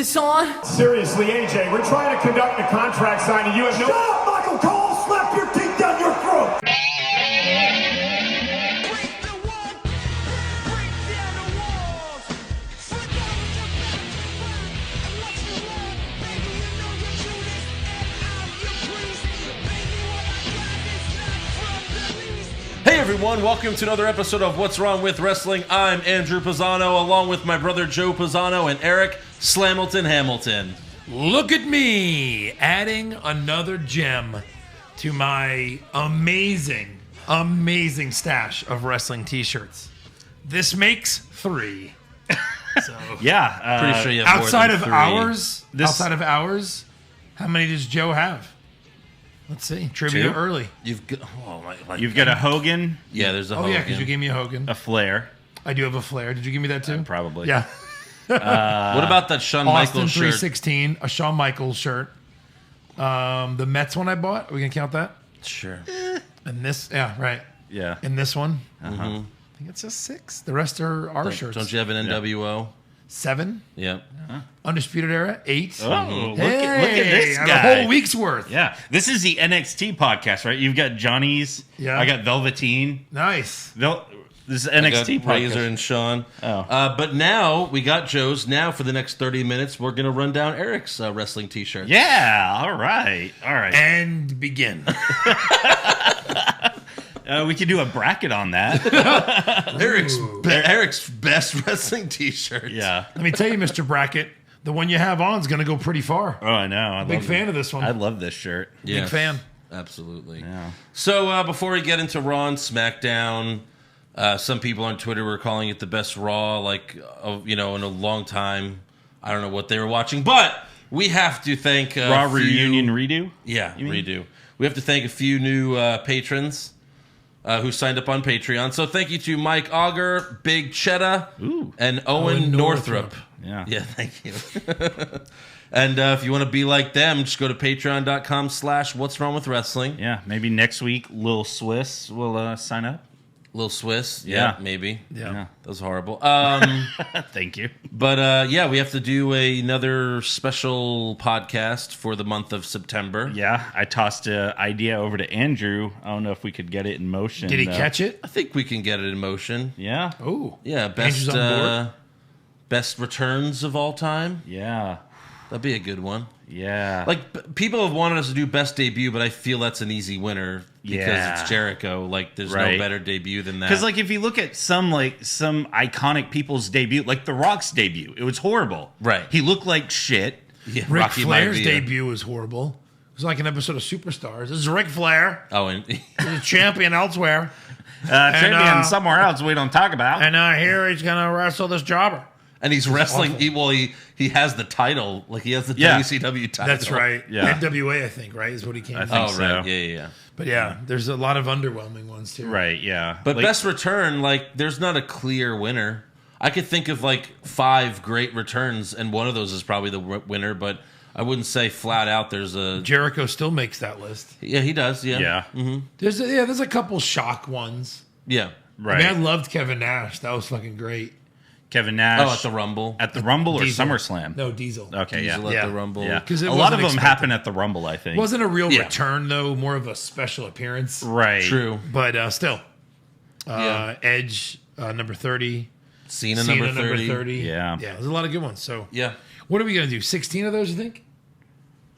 this on? Seriously, AJ, we're trying to conduct a contract signing. You have no... Shut up, Michael Cole! Slap your teeth down your throat! Hey everyone, welcome to another episode of What's Wrong with Wrestling. I'm Andrew Pisano, along with my brother Joe Pisano and Eric Slamilton Hamilton. Look at me, adding another gem to my amazing, amazing stash of wrestling t-shirts. This makes 3. So, yeah. Pretty sure you have outside more of than 3. ours, how many does Joe have? Let's see. Trivia 2? Early. You've got, You've got a Hogan, yeah, there's a Oh, Hogan. yeah, because you gave me a Hogan. a Flair, I do have a Flair. Did you give me that too? probably. Yeah. What about that Shawn Austin Michaels shirt? 316, a Shawn Michaels shirt. The Mets one I bought. Are we going to count that? Sure. And this, yeah, right. Yeah. And this one. Uh-huh. I think it's just 6. The rest are our shirts. Don't you have an NWO? 7. Yeah. Undisputed Era, 8. Oh, look Hey, at this I have guy. a whole week's worth. Yeah. This is the NXT podcast, right? You've got Johnny's. Yeah. I got Velveteen. Nice. This is I got NXT podcast. Razor and Sean. Oh. But now we got Joe's. Now for the next 30 minutes, we're going to run down Eric's wrestling t-shirt. Yeah. All right. And begin. We could do a bracket on that. Eric's best wrestling t-shirt. Yeah. Let me tell you, Mr. Brackett, the one you have on is going to go pretty far. Oh, I know. Big fan of this one. I love this shirt. Yes. Big fan. Absolutely. Yeah. So before we get into Raw and SmackDown, some people on Twitter were calling it the best Raw, in a long time. I don't know what they were watching, but we have to thank Raw a few- reunion redo. Yeah, You mean? redo. We have to thank a few new patrons who signed up on Patreon. So thank you to Mike Auger, Big Cheddar, Ooh. and Owen Northrup. Yeah. Yeah, thank you. And if you want to be like them, just go to patreon.com/What's Wrong with Wrestling. Yeah. Maybe next week, Lil Swiss will sign up. Little Swiss. Yeah. Maybe. Yeah. That was horrible. Thank you. But we have to do another special podcast for the month of September. Yeah, I tossed an idea over to Andrew. I don't know if we could get it in motion. Did he catch it? I think we can get it in motion. Yeah. Oh. Yeah, Andrew's on board. best returns of all time. Yeah. That'd be a good one. Yeah. People have wanted us to do best debut, but I feel that's an easy winner because Yeah. it's Jericho. There's Right. no better debut than that. Because if you look at some iconic people's debut, like The Rock's debut, it was horrible. Right. He looked like shit. Yeah, Ric Rocky Flair's Maivia. debut was horrible. It was like an episode of Superstars. This is Ric Flair. Oh, and He's a champion elsewhere. Champion somewhere else we don't talk about. And here he's going to wrestle this jobber. and he's wrestling. He has the title. He has the WCW title. That's right. Yeah. NWA, I think, right, is what he came from. think Oh, so. right. Yeah. But yeah, there's a lot of underwhelming ones too. Right, yeah. But best return, there's not a clear winner. I could think of 5 great returns, and one of those is probably the winner. But I wouldn't say flat out there's a. Jericho still makes that list. Yeah, he does. Yeah. Yeah. Mm-hmm. There's a couple shock ones. Yeah. Right. I loved Kevin Nash. That was fucking great. Kevin Nash. Oh, at the Rumble. At the Rumble or Diesel. SummerSlam? No, Diesel. Okay, Diesel yeah. at Yeah. the Rumble. Yeah. 'Cause it a lot of wasn't them expected. happen at the Rumble, I think. Wasn't a real Yeah. return though, more of a special appearance. Right. True. But still, Yeah. Edge number 30, Cena Cena number 30. Yeah. There's a lot of good ones. So Yeah. what are we gonna do? 16 of those, you think?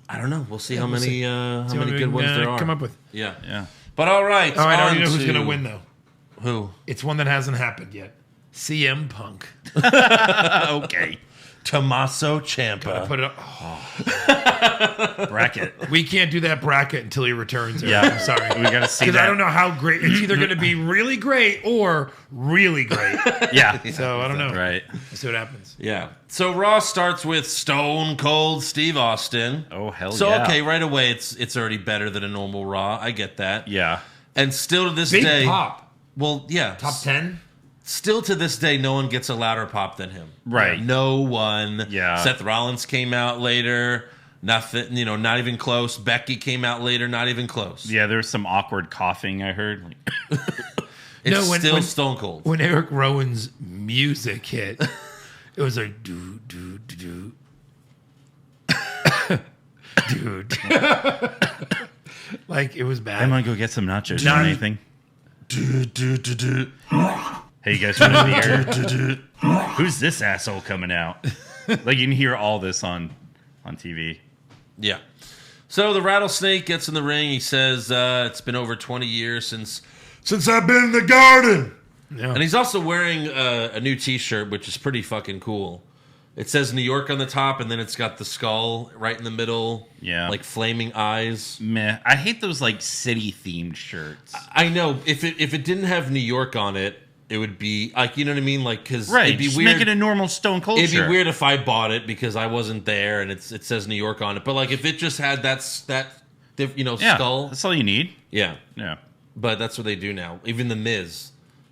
I don't know. We'll see how we'll many see. how See what many we good can, ones there are. Come up with. Yeah. Yeah. But all right. All right, I already on know who's to- gonna win though. Who? It's one that hasn't happened yet. CM Punk. Okay. Tommaso Ciampa. Put it up. Bracket. We can't do that bracket until he returns. Yeah. I'm sorry. We got to see Because that. I don't know how great. It's either going to be really great or really great. Yeah. So I don't know. Right. Let's see what happens. Yeah. So Raw starts with Stone Cold Steve Austin. Oh, hell So yeah. okay, right away it's already better than a normal Raw. I get that. Yeah. And still to this Big day, pop. well, yeah, Top 10? still to this day, no one gets a louder pop than him. Right. No one. Yeah. Seth Rollins came out later. Nothing. Not even close. Becky came out later. Not even close. Yeah, there was some awkward coughing I heard. It's No, still Stone Cold. When Eric Rowan's music hit, it was like do do do do Dude. Like, it was bad. I'm gonna go get some nachos or anything. Hey, you guys from the ear? Who's this asshole coming out? Like, you can hear all this on TV. Yeah. So the rattlesnake gets in the ring. He says it's been over 20 years since I've been in the garden. Yeah. And he's also wearing a new T-shirt, which is pretty fucking cool. It says New York on the top, and then it's got the skull right in the middle. Yeah. Like flaming eyes. Meh. I hate those, like, city-themed shirts. I know. If it didn't have New York on it, it would be, like, you know what I mean? Like, because Right. it'd be Just weird. make it a normal Stone Cold It'd shirt. be weird if I bought it because I wasn't there and it says New York on it. But, like, if it just had that Yeah, skull. that's all you need. Yeah. Yeah. But that's what they do now. Even The Miz.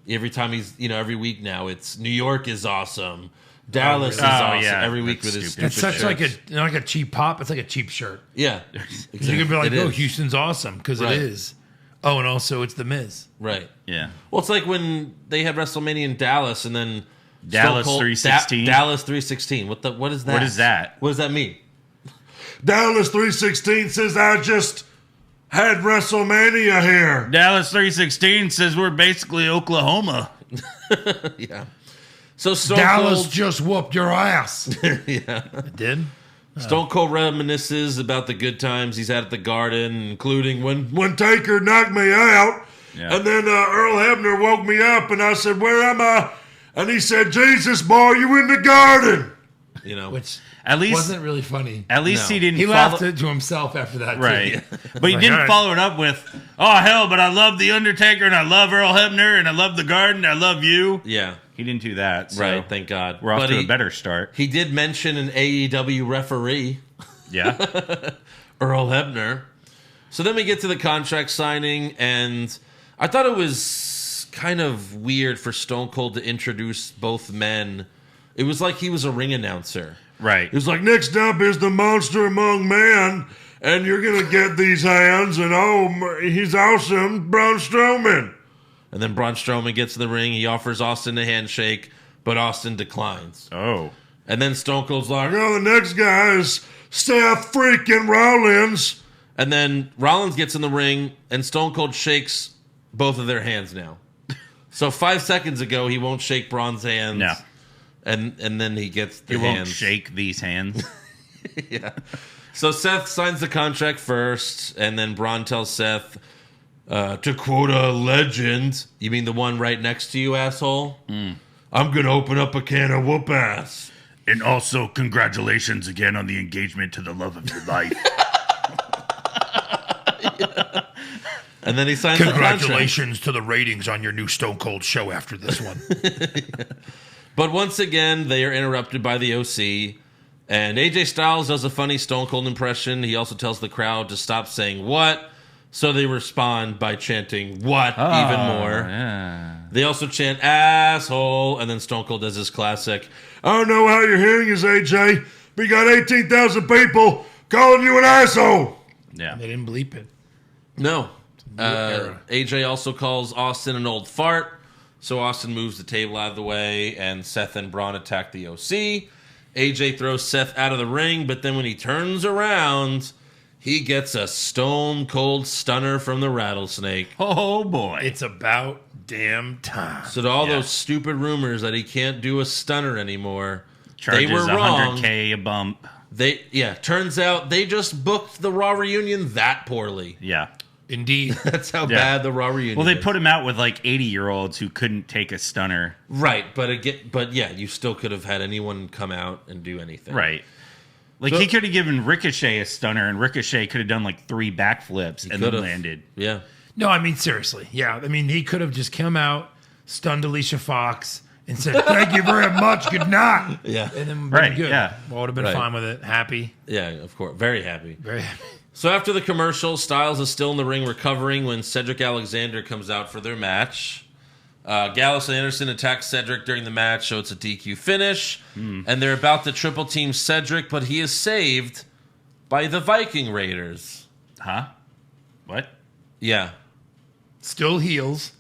Every time he's, every week now, it's New York is awesome. Dallas is awesome. yeah. Every week That's with his stupid. stupid It's such shirts. like a cheap pop. It's like a cheap shirt. Yeah. You could be like, It oh, is. Houston's awesome, because Right. it is. Oh, and also it's The Miz. Right. Yeah. Well, it's like when they had WrestleMania in Dallas and then Dallas Stone Cold- 316? Dallas 316. What is that? What is that? What does that mean? Dallas 316 says I just had WrestleMania here. Dallas 316 says we're basically Oklahoma. Yeah. So Stone Dallas Cold, just whooped your ass. yeah. It did? Stone Cold reminisces about the good times he's had at the Garden, including When Taker knocked me out, Yeah. and then Earl Hebner woke me up, and I said, "Where am I?" And he said, "Jesus, boy, you in the garden." Which At least, wasn't really funny. at least No. he didn't He follow, laughed to himself after that, right. too. But he Like, didn't all right. follow it up with, "Oh hell, but I love the Undertaker and I love Earl Hebner and I love the Garden, I love you." Yeah. He didn't do that. So Right. Thank God. We're off But to he, a better start. He did mention an AEW referee, Yeah. Earl Hebner. So then we get to the contract signing, and I thought it was kind of weird for Stone Cold to introduce both men. It was like he was a ring announcer. Right. It was like, "Next up is the monster among men, and you're gonna get these hands, and he's awesome, Braun Strowman." And then Braun Strowman gets in the ring. He offers Austin a handshake, but Austin declines. Oh. And then Stone Cold's like, Now the next guy is Seth freaking Rollins. and then Rollins gets in the ring, and Stone Cold shakes both of their hands now. So 5 seconds ago, he won't shake Braun's hands. No. And then he gets the He won't hands. shake these hands. Yeah. So Seth signs the contract first, and then Braun tells Seth, to quote a legend, "You mean the one right next to you, asshole? I'm going to open up a can of whoop ass." And also, congratulations again on the engagement to the love of your life. And then he signs the contract. Congratulations to the ratings on your new Stone Cold show after this one. But once again, they are interrupted by the OC. And AJ Styles does a funny Stone Cold impression. He also tells the crowd to stop saying what. So they respond by chanting what even more. Yeah. They also chant asshole. And then Stone Cold does his classic, I don't know how your hearing is, AJ, but you got 18,000 people calling you an asshole. Yeah. They didn't bleep it. no. era. AJ also calls Austin an old fart. So Austin moves the table out of the way. And Seth and Braun attack the OC. AJ throws Seth out of the ring. But then when he turns around, he gets a Stone Cold stunner from the rattlesnake. Oh, boy. It's about damn time. So to all Yeah. those stupid rumors that he can't do a stunner anymore, Charges they were wrong. $100K a bump. Turns out they just booked the Raw reunion that poorly. Yeah. Indeed. That's how Yeah. bad the Raw reunion Well, they is. put him out with like 80-year-olds who couldn't take a stunner. Right, but yeah, you still could have had anyone come out and do anything. Right. Like, So- he could have given Ricochet a stunner, and Ricochet could have done like 3 backflips and then could've. landed. Yeah. No, I mean, seriously. Yeah. I mean, he could have just come out, stunned Alicia Fox, and said, "Thank you very much. Good night." Yeah. And then Right, been good. yeah. Well, would have been Right. fine with it. Happy. Yeah, of course. Very happy. Very happy. So after the commercial, Styles is still in the ring recovering when Cedric Alexander comes out for their match. Gallows and Anderson attack Cedric during the match, so it's a DQ finish. And they're about to triple team Cedric, but he is saved by the Viking Raiders. Huh? What? Yeah. Still heels.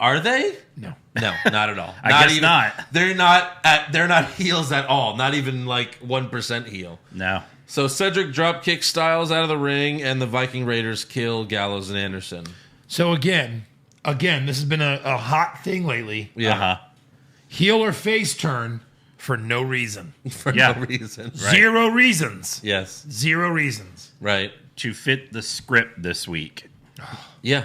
Are they? No. No, not at all. I guess not. They're not heels at all. Not even like 1% heel. No. So Cedric drop kicks Styles out of the ring, and the Viking Raiders kill Gallows and Anderson. So again, this has been a hot thing lately. Yeah, Uh-huh. Heel or face turn for no reason. for Yeah. no reason. Right. 0 reasons. Yes, 0 reasons. right. To fit the script this week. Yeah.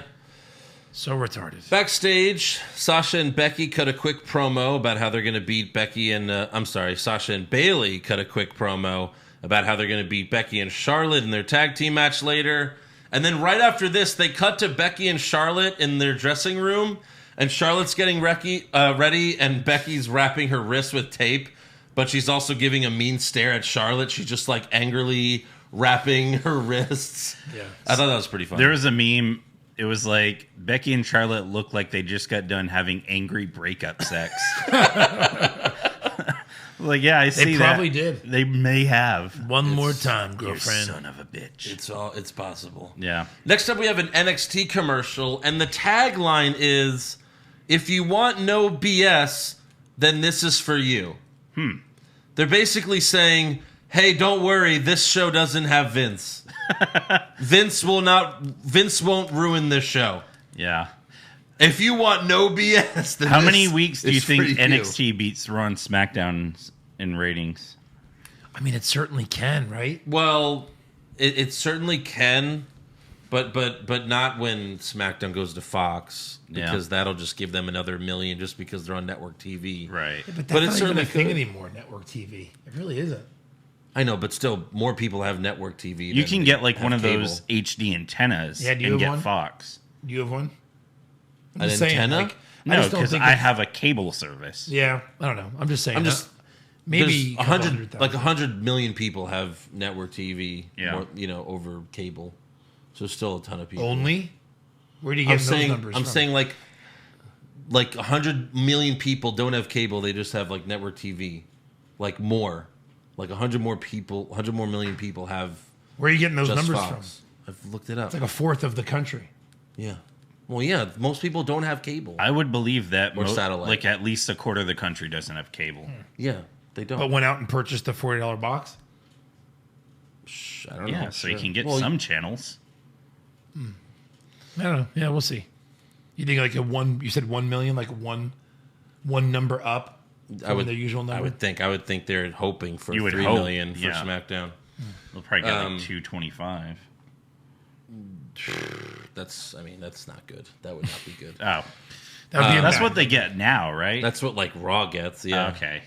So retarded. Backstage, Sasha and Becky cut a quick promo about how they're going to beat Becky and Sasha and Bayley cut a quick promo about how they're going to beat Becky and Charlotte in their tag team match later. And then right after this, they cut to Becky and Charlotte in their dressing room, and Charlotte's getting ready, and Becky's wrapping her wrist with tape, but she's also giving a mean stare at Charlotte. She's just like angrily wrapping her wrists. Yeah. I thought that was pretty funny. There was a meme. It was like Becky and Charlotte looked like they just got done having angry breakup sex. Like, yeah, I see that. They probably did. They may have. One more time, You girlfriend. son of a bitch. It's possible. Yeah. Next up, we have an NXT commercial, and the tagline is, "If you want no BS, then this is for you." They're basically saying, hey, don't worry, this show doesn't have Vince. Vince won't ruin this show. Yeah. If you want no BS, then How this many weeks do you is think for you. NXT beats Raw and SmackDown in ratings? I mean, it certainly can, right? Well, it certainly can, but not when SmackDown goes to Fox, because that'll just give them another million just because they're on network TV. Right. But But that's it's not even certainly a thing could. anymore, network TV. It really isn't. I know, but still, more people have network TV. You than can get like have one of cable. those HD antennas Yeah, do you and have get one? Fox. Do you have one? I'm An just saying, antenna? like, No, just don't because think I it's- have a cable service. Yeah, I don't know. I'm just saying. I'm just maybe there's a couple hundred 100 million people have network TV. Yeah. More, over cable, so still a ton of people. only. Where do you get those numbers? I'm from? saying like 100 million people don't have cable. They just have like network TV. Like more, like 100 more million people have Where are you getting those just numbers Fox. from? I've looked it up. It's like a fourth of the country. Yeah. Well, yeah. Most people don't have cable. I would believe that Or satellite. like at least a quarter of the country doesn't have cable. Yeah, they don't. But went out and purchased a $40 box. I don't know. Yeah, so you Sure. can get Well, some channels. I don't know. Yeah, we'll see. You think like you said 1 million, like one number up from their usual number? I would think they're hoping for You would 3 hope, million for yeah. SmackDown. They'll probably get like 225. That's not good. That would not be good. Oh, That would be a that's bad what they get now, right? That's what like Raw gets. Yeah. Okay.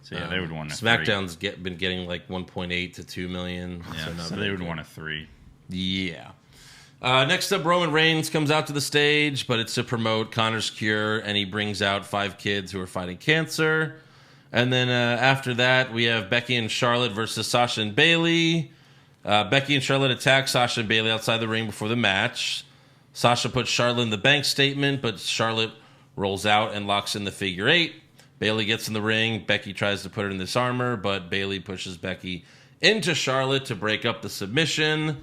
So yeah, they would want a SmackDown's been getting like 1.8 to 2 million. 3. Yeah, not so very they would good. want a 3. Yeah. Next up, Rowan Reigns comes out to the stage, but it's to promote Connor's cure, and he brings out 5 kids who are fighting cancer. And then after that, we have Becky and Charlotte versus Sasha and Bayley. Becky and Charlotte attack Sasha and Bayley outside the ring before the match. Sasha puts Charlotte in the bank statement, but Charlotte rolls out and locks in the figure 8. Bayley gets in the ring. Becky tries to put her in this armor, but Bayley pushes Becky into Charlotte to break up the submission.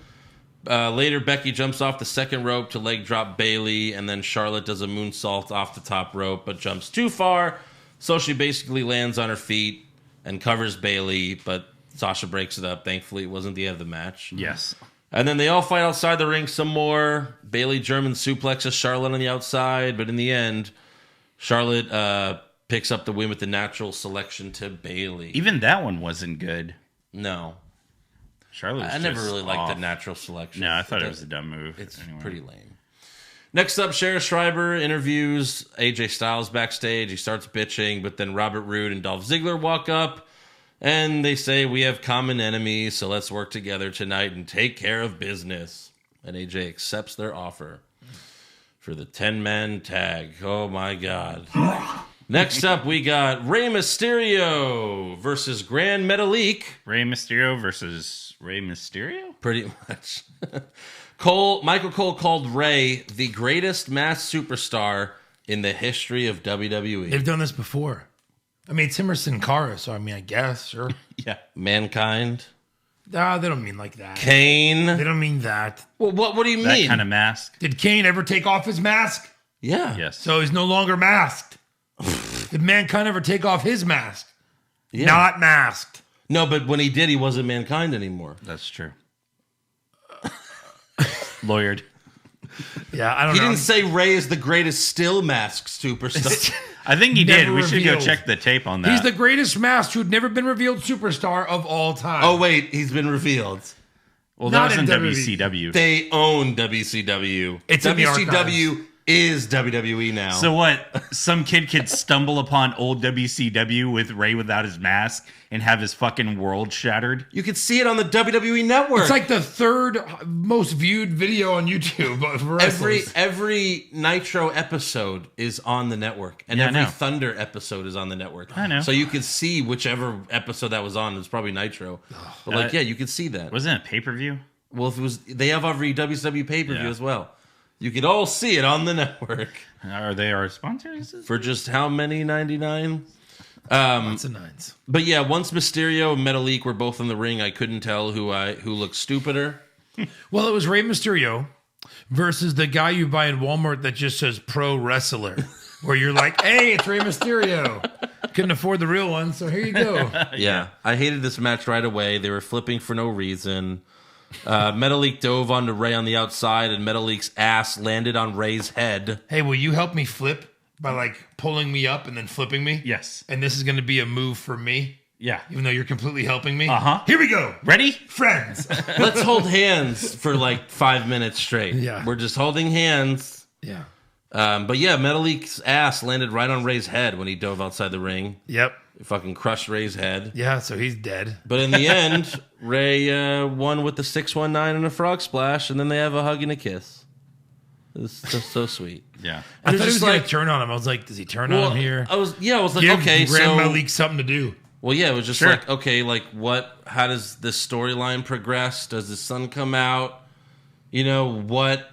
Later, Becky jumps off the second rope to leg drop Bayley, and then Charlotte does a moonsault off the top rope, but jumps too far, so she basically lands on her feet and covers Bayley, but Sasha breaks it up. Thankfully, it wasn't the end of the match. Yes. And then they all fight outside the ring some more. Bayley German suplexes Charlotte on the outside, but in the end, Charlotte picks up the win with the natural selection to Bayley. Even that one wasn't good. No. Charlotte was I never just really liked off. the natural selection. No, I thought it was a dumb move. It's Anyway. pretty lame. Next up, Sheriff Schreiber interviews AJ Styles backstage. He starts bitching, but then Robert Roode and Dolph Ziggler walk up, and they say, we have common enemies, so let's work together tonight and take care of business. And AJ accepts their offer for the 10-man tag. Oh, my God. Next up, we got Rey Mysterio versus Grand Metalik. Rey Mysterio versus Rey Mysterio? Pretty much. Michael Cole called Rey the greatest masked superstar in the history of WWE. They've done this before. I mean, it's him or Sin Cara, so I mean, I guess, sure. Yeah. Mankind, Nah, they don't mean like that. They Kane. don't mean that. Well, what do you That mean? kind of mask. Did Kane ever take off his mask? Yeah. Yes. So he's no longer masked. Did Mankind ever take off his mask? Yeah. Not masked. No, but when he did, he wasn't Mankind anymore. That's true. Lawyered. Yeah, I don't He know. didn't say Ray is the greatest still masked superstar. I think he did. Never We should go revealed. check the tape on that. He's the greatest masked who'd never been revealed superstar of all time. Oh, wait, he's been revealed. well, not that was in in WCW. They own WCW. It's in the WCW is WWE now. So what? Some kid could stumble upon old WCW with Ray without his mask and have his fucking world shattered. you could see it on the WWE network. It's like the third most viewed video on YouTube of wrestlers. every Nitro episode is on the network, and Yeah, I every know. Thunder episode is on the network. I know. So you could see whichever episode that was on. It was probably Nitro, but yeah, you could see that. Wasn't it a pay-per-view? Well, if it was, they have every WCW pay per view Yeah. as well. You could all see it on the network Are they our sponsors? for just how many 99? Lots of nines. But yeah, once Mysterio and Metalik were both in the ring, I couldn't tell who looked stupider. Well, it was Rey Mysterio versus the guy you buy in Walmart that just says pro wrestler, where you're like, hey, it's Rey Mysterio. Couldn't afford the real one, so here you go. Yeah, I hated this match right away. They were flipping for no reason. Metalik dove onto Ray on the outside, and Metalik's ass landed on Ray's head. Hey, will you help me flip by like pulling me up and then flipping me? Yes. And this is going to be a move for me, Yeah. even though you're completely helping me? Uh-huh. Here we go. Ready? Friends. Let's hold hands for like 5 minutes straight. Yeah. We're just holding hands. Yeah. But yeah, Metalik's ass landed right on Ray's head when he dove outside the ring. Yep. It fucking crushed Ray's head. Yeah, so he's dead. But in the end, Ray won with the 619 and a frog splash, and then they have a hug and a kiss. It's just so sweet. Yeah. I And thought it's he was just going like- to turn on him. I was like, does he turn Well, on him here? I was like, Give okay, Grandma so Leak something to do. well, yeah, it was just Sure. like, okay, like what? How does this storyline progress? Does the sun come out? You know what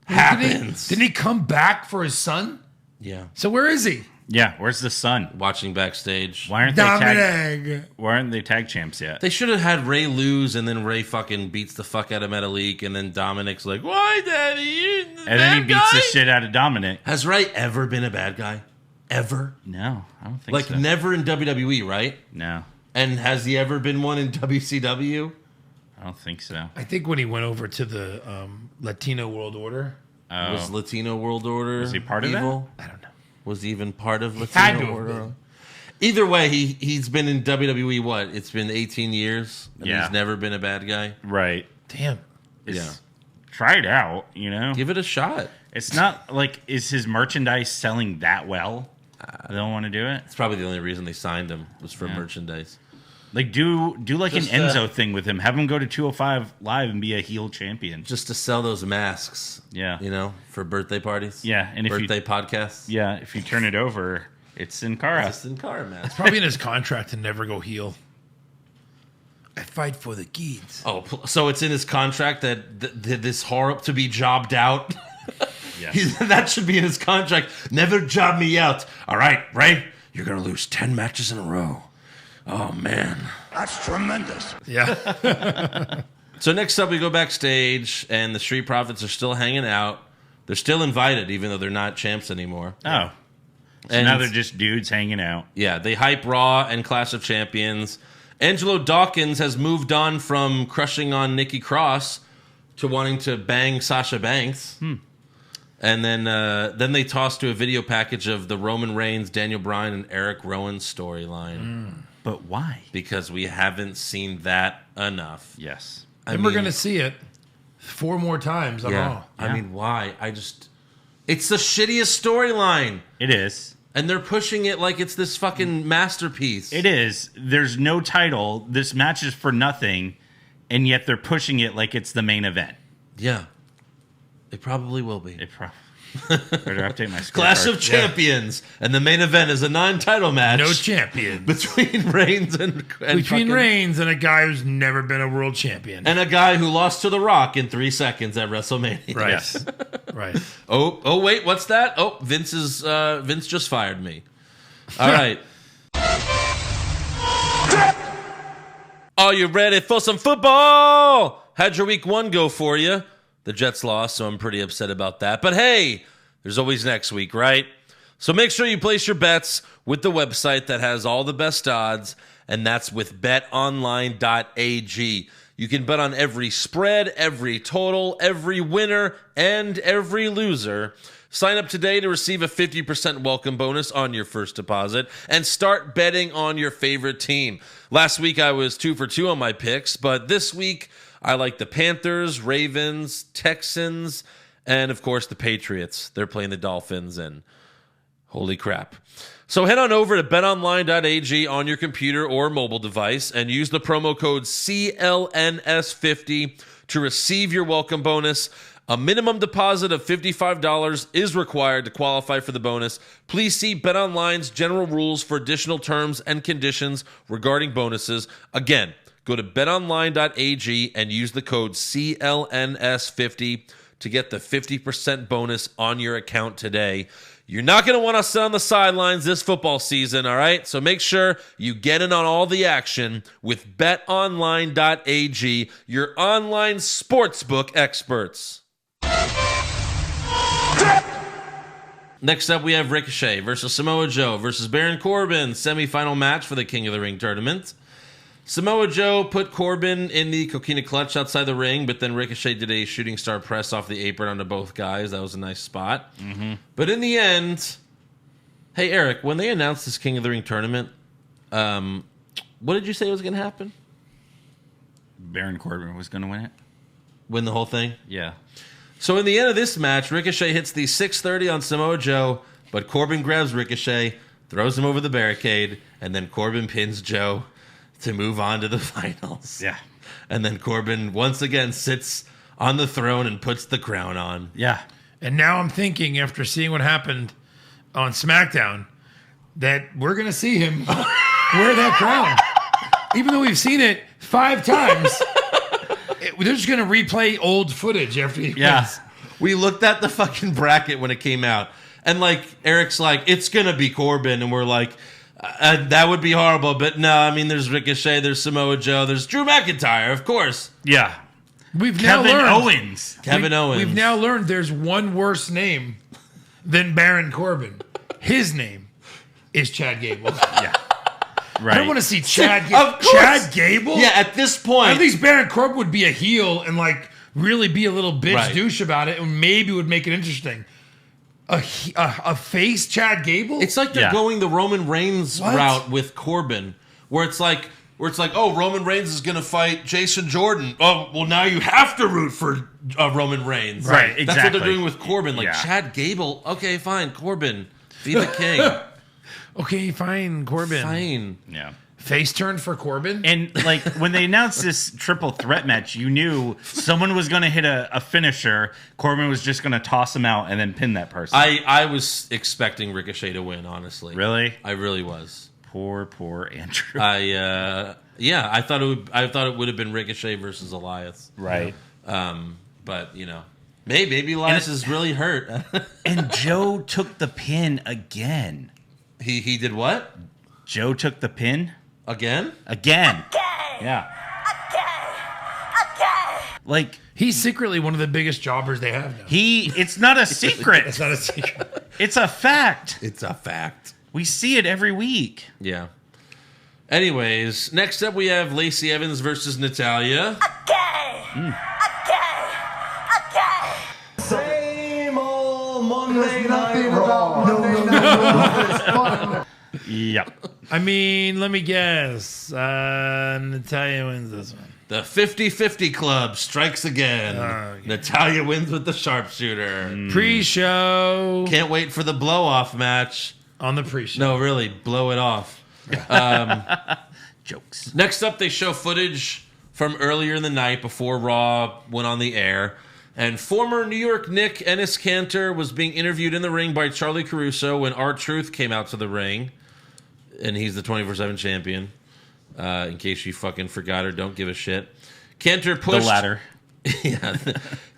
happens? Didn't he come back for his son? Yeah, So where is he? Yeah. Where's the sun? watching backstage. Why aren't they tag? Dominic. Why aren't they tag champs yet? They should have had Ray lose, and then Ray fucking beats the fuck out of Metalik, and then Dominic's like, "Why, Daddy? You the And then he bad beats guy?" the shit out of Dominic. Has Ray ever been a bad guy? Ever? No, I don't think Like so. never in WWE, right? No, And has he ever been one in WCW? I don't think so. I think when he went over to the Latino World Order, Oh, Was Latino World Order Was he part of that? evil? I don't know. Was he even part of had Latino to have World been. Order? Either way, he's been in WWE. What? It's been 18 years, and Yeah. he's never been a bad guy. right. Damn. Yeah, Try it out, you know? give it a shot. It's not like, is his merchandise selling that well? I don't want to do it. It's probably the only reason they signed him was for merchandise. Like, do like Just, an Enzo thing with him. Have him go to 205 Live and be a heel champion. Just to sell those masks. Yeah. You know, for birthday parties. Yeah, and if you- birthday podcasts. Yeah, if you turn it over, it's Sin Cara. Just in car mask. Probably in his contract to never go heel. I fight for the kids. Oh, so it's in his contract that this horror to be jobbed out. Yes. That should be in his contract. Never job me out. All right, Ray, you're gonna lose 10 matches in a row. Oh man. That's tremendous. Yeah. So next up, we go backstage, and the Street Profits are still hanging out. They're still invited, even though they're not champs anymore. Oh. So And now they're just dudes hanging out. yeah, they hype Raw and Clash of Champions. Angelo Dawkins has moved on from crushing on Nikki Cross to wanting to bang Sasha Banks. And then they toss to a video package of the Roman Reigns, Daniel Bryan, and Eric Rowan storyline But why? because we haven't seen that enough. Yes. And we're going to see it 4 more times on Yeah. Raw. I mean, why? It's the shittiest storyline. It is. And they're pushing it like it's this fucking masterpiece. It is. There's no title. This match is for nothing, and yet they're pushing it like it's the main event. Yeah. It probably will be. Better update my scorecard. Clash of Champions. And the main event is a non-title match. No champion. Between Reigns and Between fucking- Reigns and a guy who's never been a world champion. And a guy who lost to The Rock in 3 seconds at WrestleMania. Right. Yes. Right. Oh, wait, what's that? Oh, Vince just fired me. All right. Are you ready for some football? How'd your week 1 go for you? The Jets lost, so I'm pretty upset about that. But hey, there's always next week, right? So make sure you place your bets with the website that has all the best odds, and that's with betonline.ag. You can bet on every spread, every total, every winner, and every loser. Sign up today to receive a 50% welcome bonus on your first deposit and start betting on your favorite team. Last week I was 2 for 2 on my picks, but this week I like the Panthers, Ravens, Texans, and of course the Patriots. They're playing the Dolphins, and holy crap. So head on over to betonline.ag on your computer or mobile device and use the promo code CLNS50 to receive your welcome bonus. A minimum deposit of $55 is required to qualify for the bonus. Please see BetOnline's general rules for additional terms and conditions regarding bonuses. Again, go to betonline.ag and use the code CLNS50 to get the 50% bonus on your account today. You're not going to want to sit on the sidelines this football season, all right? So make sure you get in on all the action with betonline.ag, your online sportsbook experts. Next up, we have Ricochet versus Samoa Joe versus Baron Corbin, semifinal match for the King of the Ring tournament. Samoa Joe put Corbin in the coquina clutch outside the ring, but then Ricochet did a shooting star press off the apron onto both guys. That was a nice spot. Mm-hmm. But in the end, hey, Eric, when they announced this King of the Ring tournament, what did you say was going to happen? Baron Corbin was going to win it. Win the whole thing? Yeah. So in the end of this match, Ricochet hits the 630 on Samoa Joe, but Corbin grabs Ricochet, throws him over the barricade, and then Corbin pins Joe to move on to the finals. Yeah. And then Corbin once again sits on the throne and puts the crown on. Yeah. And now I'm thinking, after seeing what happened on SmackDown, that we're going to see him wear that crown. Even though we've seen it 5 times, they're just going to replay old footage after he wins. We looked at the fucking bracket when it came out. And like Eric's like, it's going to be Corbin. And we're like, that would be horrible, but no, I mean, there's Ricochet, there's Samoa Joe, there's Drew McIntyre, of course. Yeah. We've now learned Kevin Owens. We've now learned there's one worse name than Baron Corbin. His name is Chad Gable. Yeah. Right. I don't want to see Chad Gable. Yeah, at this point. At least Baron Corbin would be a heel and like really be a little bitch douche about it, and maybe would make it interesting. A face Chad Gable? It's like they're going the Roman Reigns route with Corbin, where it's like, oh, Roman Reigns is going to fight Jason Jordan. Oh, well, now you have to root for Roman Reigns. Right, exactly. That's what they're doing with Corbin. Like, Chad Gable, okay, fine, Corbin, be the king. Okay, fine, Corbin. Fine. Yeah. Face turn for Corbin? And like when they announced this triple threat match, you knew someone was going to hit a finisher. Corbin was just going to toss him out and then pin that person. I was expecting Ricochet to win, honestly. Really? I really was. Poor Andrew. I thought it would have been Ricochet versus Elias. Right. But you know, maybe Elias is really hurt. And Joe took the pin again. He did what? Joe took the pin again. Yeah. Like he's secretly one of the biggest jobbers they have now. It's not a secret. It's not a secret. It's a fact. It's a fact. We see it every week. Yeah. Anyways, next up we have Lacey Evans versus Natalya. Same old Monday Night Raw. Yep. I mean, let me guess. Natalya wins this one. The 50-50 club strikes again. Okay. Natalya wins with the sharpshooter. Pre-show. Can't wait for the blow-off match. On the pre-show. No, really, blow it off. Jokes. Next up, they show footage from earlier in the night before Raw went on the air. And former New York Nick Ennis Cantor was being interviewed in the ring by Charlie Caruso when R-Truth came out to the ring. And he's the 24/7 champion. In case you fucking forgot or don't give a shit. Cantor pushed... The latter.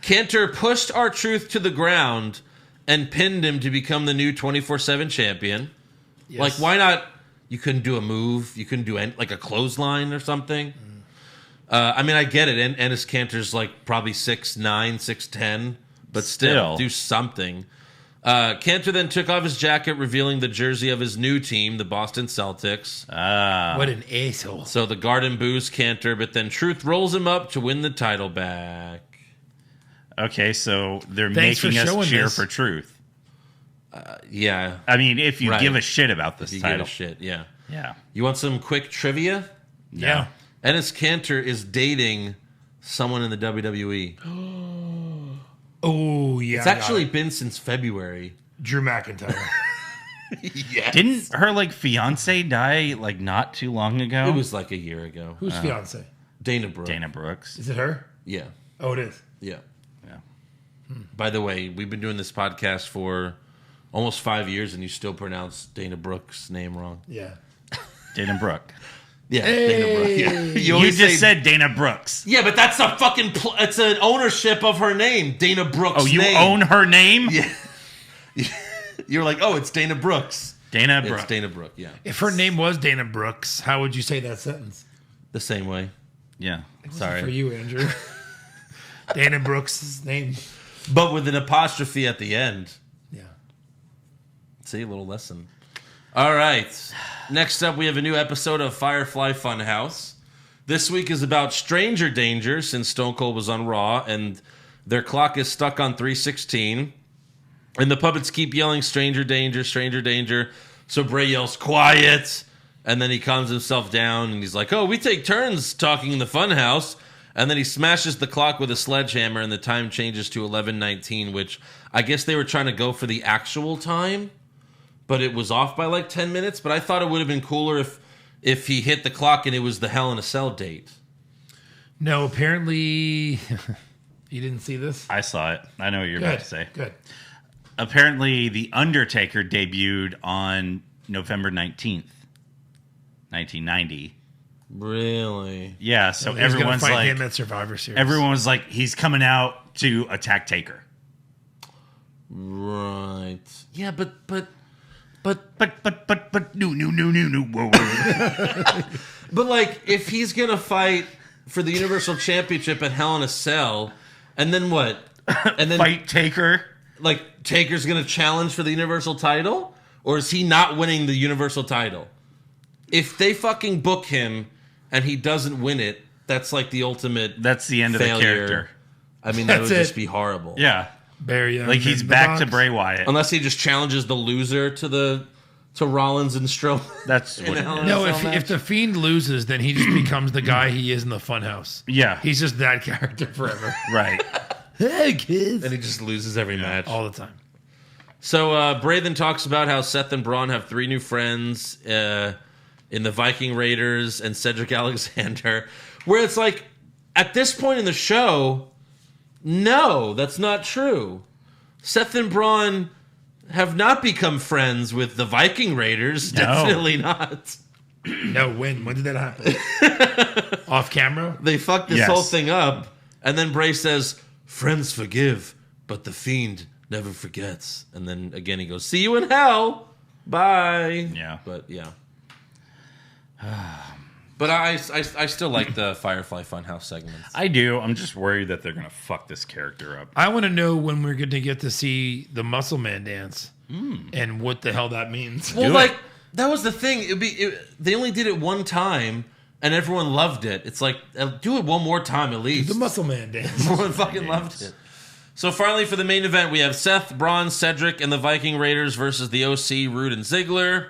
Cantor pushed R-Truth to the ground and pinned him to become the new 24/7 champion. Yes. Like, why not... You couldn't do a move. You couldn't do like a clothesline or something. I mean, I get it. Ennis Cantor's like probably 6'9", 6'10", but still do something. Cantor then took off his jacket, revealing the jersey of his new team, the Boston Celtics. What an asshole. So the Garden boos Cantor, but then Truth rolls him up to win the title back. Okay, so they're Thanks for making us showing cheer this. for Truth. Yeah. I mean, if you Right. give a shit about this You title. give a shit, yeah. Yeah. You want some quick trivia? Yeah. Enes Kanter is dating someone in the WWE. Oh, yeah. It's actually been since February. Drew McIntyre. Yes. Didn't her fiance die not too long ago? It was like a year ago. Who's fiance? Dana Brooke. Dana Brooks. Is it her? Yeah. Oh, it is. Yeah. Yeah. By the way, we've been doing this podcast for almost 5 years, and you still pronounce Dana Brooke's name wrong. Yeah. Dana Brooke. Yeah, Dana Brooke. Yeah. You always just say- said Dana Brooks. Yeah, but that's a fucking. It's an ownership of her name, Dana Brooks. Oh, you name. own her name? Yeah. You're like, oh, it's Dana Brooks. Dana It's Brooks. Dana Brooke. Yeah, If her name was Dana Brooks, how would you say that sentence? the same way. Yeah. Sorry, For you, Andrew. Dana Brooks' name. but with an apostrophe at the end. Yeah. See, a little lesson. All right. Next up, we have a new episode of Firefly Funhouse. This week is about Stranger Danger, since Stone Cold was on Raw, and their clock is stuck on 3:16. And the puppets keep yelling, Stranger Danger, Stranger Danger. So Bray yells, quiet. And then he calms himself down, and he's like, oh, we take turns talking in the Funhouse. And then he smashes the clock with a sledgehammer, and the time changes to 11:19, which I guess they were trying to go for the actual time. But it was off by 10 minutes. But I thought it would have been cooler if he hit the clock and it was the Hell in a Cell date. No, apparently you didn't see this. I saw it. I know what you're about to say. Good. Apparently, The Undertaker debuted on November 19th, 1990. Really? Yeah, so He's gonna everyone's fight him at Survivor Series. everyone was like, he's coming out to attack Taker. Right. Yeah, but But no, whoa. But if he's gonna fight for the Universal Championship at Hell in a Cell, and then what? And then Fight Taker. Taker's gonna challenge for the Universal title, or is he not winning the Universal title? If they fucking book him and he doesn't win it, that's the ultimate. That's the end of the failure. character. I mean, that That's would just it. be horrible. Yeah. Barry Young He's in the back to box. Bray Wyatt. Unless he just challenges the loser to Rollins and Strowman. That's in what a Hell in a No, Cell if match. the Fiend loses, then he just becomes the guy he is in the Funhouse. Yeah. He's just that character forever. Right. Hey, kids. And he just loses every match. All the time. So Bray then talks about how Seth and Braun have 3 new friends in the Viking Raiders and Cedric Alexander, where it's at this point in the show, no, that's not true. Seth and Braun have not become friends with the Viking Raiders. No. Definitely not. No, when? When did that happen? Off camera? They fucked this Yes. whole thing up, and then Bray says, friends forgive, but the Fiend never forgets. And then again he goes, see you in hell. Bye. Yeah. But yeah. But I still like the Firefly Funhouse segments. I do. I'm just worried that they're going to fuck this character up. I want to know when we're going to get to see the Muscle Man dance and what the hell that means. Well, Do it. that was the thing. They only did it one time, and everyone loved it. It's do it one more time at least. The Muscle Man dance. Everyone fucking loved it. So finally, for the main event, we have Seth, Braun, Cedric, and the Viking Raiders versus the OC, Rude and Ziggler.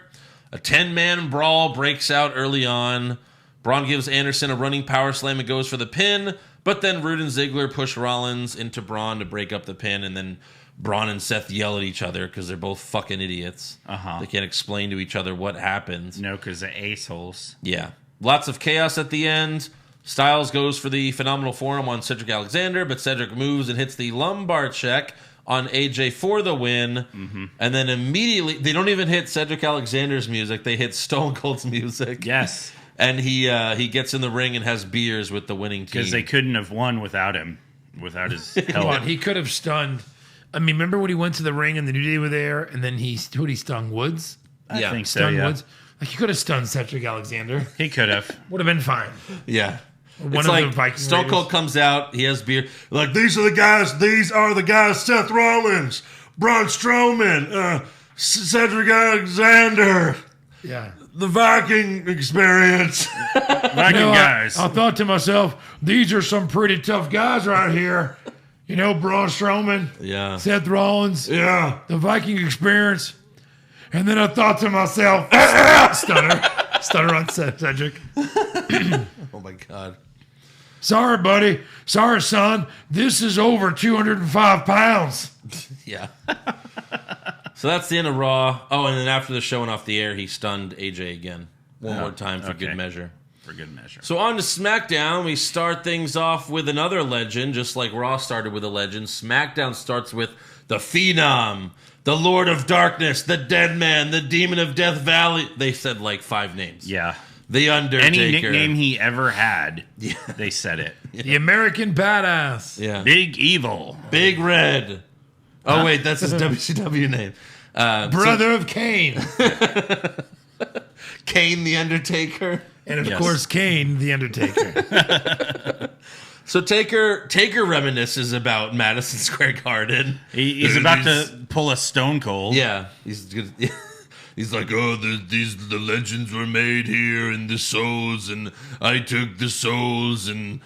A 10-man brawl breaks out early on. Braun gives Anderson a running power slam and goes for the pin, but then Rude and Ziggler push Rollins into Braun to break up the pin, and then Braun and Seth yell at each other because they're both fucking idiots. Uh-huh. They can't explain to each other what happened. No, because the assholes. Yeah. Lots of chaos at the end. Styles goes for the phenomenal forearm on Cedric Alexander, but Cedric moves and hits the lumbar check on AJ for the win. Mm-hmm. And then immediately, they don't even hit Cedric Alexander's music. They hit Stone Cold's music. Yes. And he gets in the ring and has beers with the winning team. Because they couldn't have won without him. Without his Come on, help. he could have stunned. I mean, remember when he went to the ring and the New Day were there, and then he stung Woods? I Yeah. think so, Stunned yeah. Woods. He could have stunned Cedric Alexander. He could have. Would have been fine. Yeah. One It's of like the Viking Stone Raiders. Cold comes out, he has beer. These are the guys, Seth Rollins, Braun Strowman, Cedric Alexander, Yeah. the Viking experience. Viking guys. I thought to myself, these are some pretty tough guys right here. You know, Braun Strowman, Yeah. Seth Rollins, Yeah. the Viking experience. And then I thought to myself, stutter on Cedric. Oh my God. Sorry, buddy. Sorry, son. This is over 205 pounds. Yeah. So that's the end of Raw. Oh, and then after the show went off the air, he stunned AJ again. One more time for good measure. For good measure. So on to SmackDown. We start things off with another legend, just like Raw started with a legend. SmackDown starts with the Phenom, the Lord of Darkness, the Dead Man, the Demon of Death Valley. They said like 5 names. Yeah. The Undertaker. Any nickname he ever had, they said it. The American Badass. Yeah. Big Evil. Big Red. Oh, wait, that's his WCW name. Brother of Kane. Kane the Undertaker. And of Yes. course, Kane, the Undertaker. So Taker reminisces about Madison Square Garden. He's about to pull a Stone Cold. Yeah, he's good. He's like, oh, the legends were made here, and the souls, and I took the souls and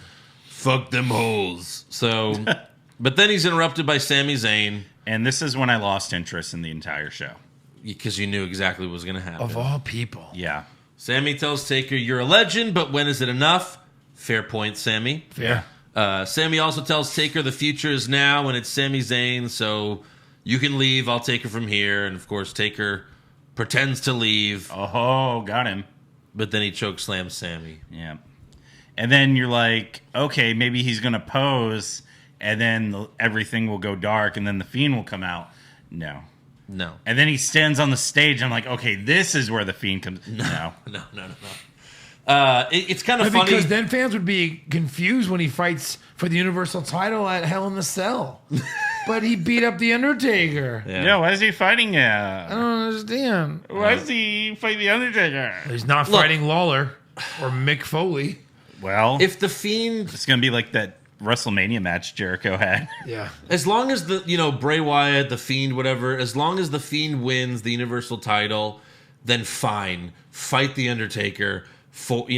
fucked them holes. So, but then he's interrupted by Sami Zayn And this is when I lost interest in the entire show. because you knew exactly what was going to happen. Of all people. Yeah. Sammy tells Taker, "You're a legend, but when is it enough?" Fair point, Sammy. Fair. Sammy also tells Taker the future is now, and it's Sami Zayn, so you can leave. I'll take her from here. And of course, Taker pretends to leave, Oh, got him. but then he chokeslams Sammy. Yeah. And then you're like, okay, maybe he's going to pose, and then everything will go dark, and then the Fiend will come out. No. No. And then he stands on the stage. I'm like, okay, this is where the Fiend comes. No. No. It's kind of funny. Because then fans would be confused when he fights for the Universal title at Hell in the Cell. But he beat up the Undertaker. Yeah. Yeah, why is he fighting? I don't understand. Why does he fight the Undertaker? He's not Look. fighting Lawler or Mick Foley. Well, If the Fiend, it's going to be like that WrestleMania match Jericho had. Yeah. as long as Bray Wyatt, the Fiend, whatever, as long as the Fiend wins the Universal title, then fine. Fight the Undertaker. Defend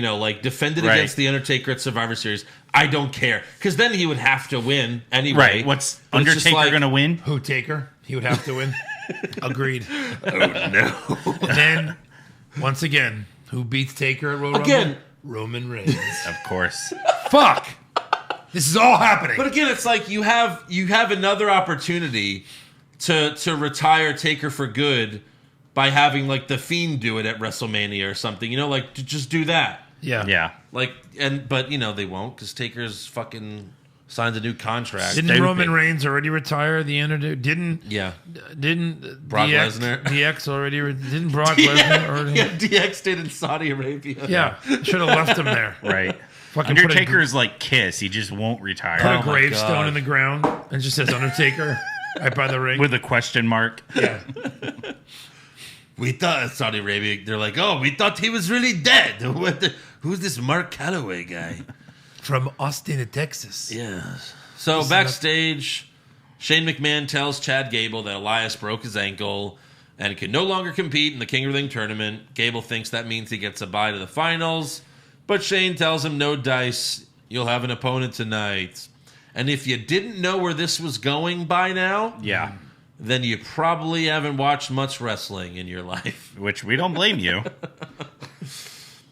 it Right. against the Undertaker at Survivor Series. I don't care. Because then he would have to win anyway. Right. What's But it's just Undertaker like- going to win? Who, Taker? He would have to win. Agreed. Oh, no. And then, once again, who beats Taker at Royal Again. Rumble? Roman Reigns. Of course. Fuck! This is all happening. But again, it's like you have another opportunity to retire Taker for good by having like the Fiend do it at WrestleMania or something. To just do that. yeah. Yeah. But they won't because Taker's fucking signed a new contract. Didn't Roman Reigns already retire? The Undertaker didn't Brock DX, Lesnar. DX already? Didn't Brock Lesnar already? Yeah, DX did in Saudi Arabia. Yeah, should have left him there. Right. Fucking Undertaker is like Kiss. He just won't retire. put a my gravestone God. in the ground and just says Undertaker right by the ring. With a question mark. yeah, We thought Saudi Arabia. They're like, oh, we thought he was really dead. Who's this Mark Calloway guy? from Austin, Texas. Yeah. So backstage, Shane McMahon tells Chad Gable that Elias broke his ankle and can no longer compete in the King of the Ring tournament. Gable thinks that means he gets a bye to the finals, but Shane tells him no dice. You'll have an opponent tonight. And if you didn't know where this was going by now, Yeah. then you probably haven't watched much wrestling in your life. Which we don't blame you.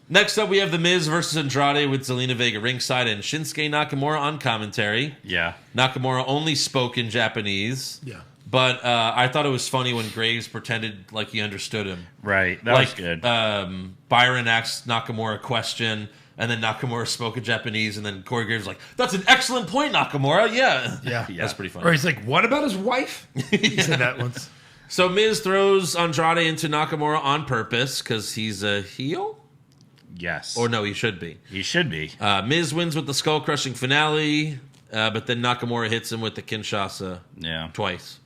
Next up, we have The Miz versus Andrade with Zelina Vega ringside and Shinsuke Nakamura on commentary. Yeah. Nakamura only spoke in Japanese. Yeah. But I thought it was funny when Graves pretended like he understood him. Right. That was good. Byron asked Nakamura a question, and then Nakamura spoke in Japanese, and then Corey Graves was like, "That's an excellent point, Nakamura." Yeah. Yeah. That's pretty funny. Or he's like, what about his wife? He said that once. So Miz throws Andrade into Nakamura on purpose because he's a heel? Yes. Or no, he should be. He should be. Miz wins with the skull-crushing finale, but then Nakamura hits him with the Kinshasa Yeah. twice.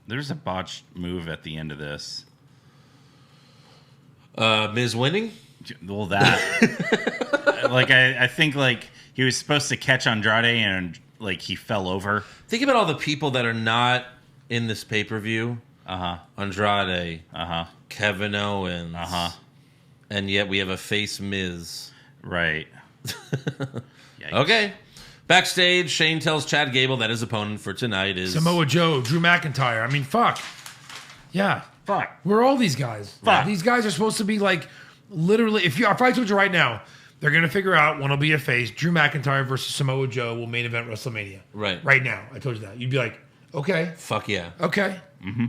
There's a botched move at the end of this. Miz winning? Well, that. I think, he was supposed to catch Andrade and, he fell over. Think about all the people that are not in this pay-per-view. Uh-huh. Andrade. Uh-huh. Kevin Owens. Uh-huh. And yet we have a face Miz. Right. Okay. Backstage, Shane tells Chad Gable that his opponent for tonight is... Samoa Joe, Drew McIntyre. I mean, fuck. Yeah. Fuck. We're all these guys. Fuck. These guys are supposed to be like, literally, if I told you right now, they're going to figure out one will be a face. Drew McIntyre versus Samoa Joe will main event WrestleMania. Right. Right now. I told you that. You'd be like, okay. Fuck yeah. Okay.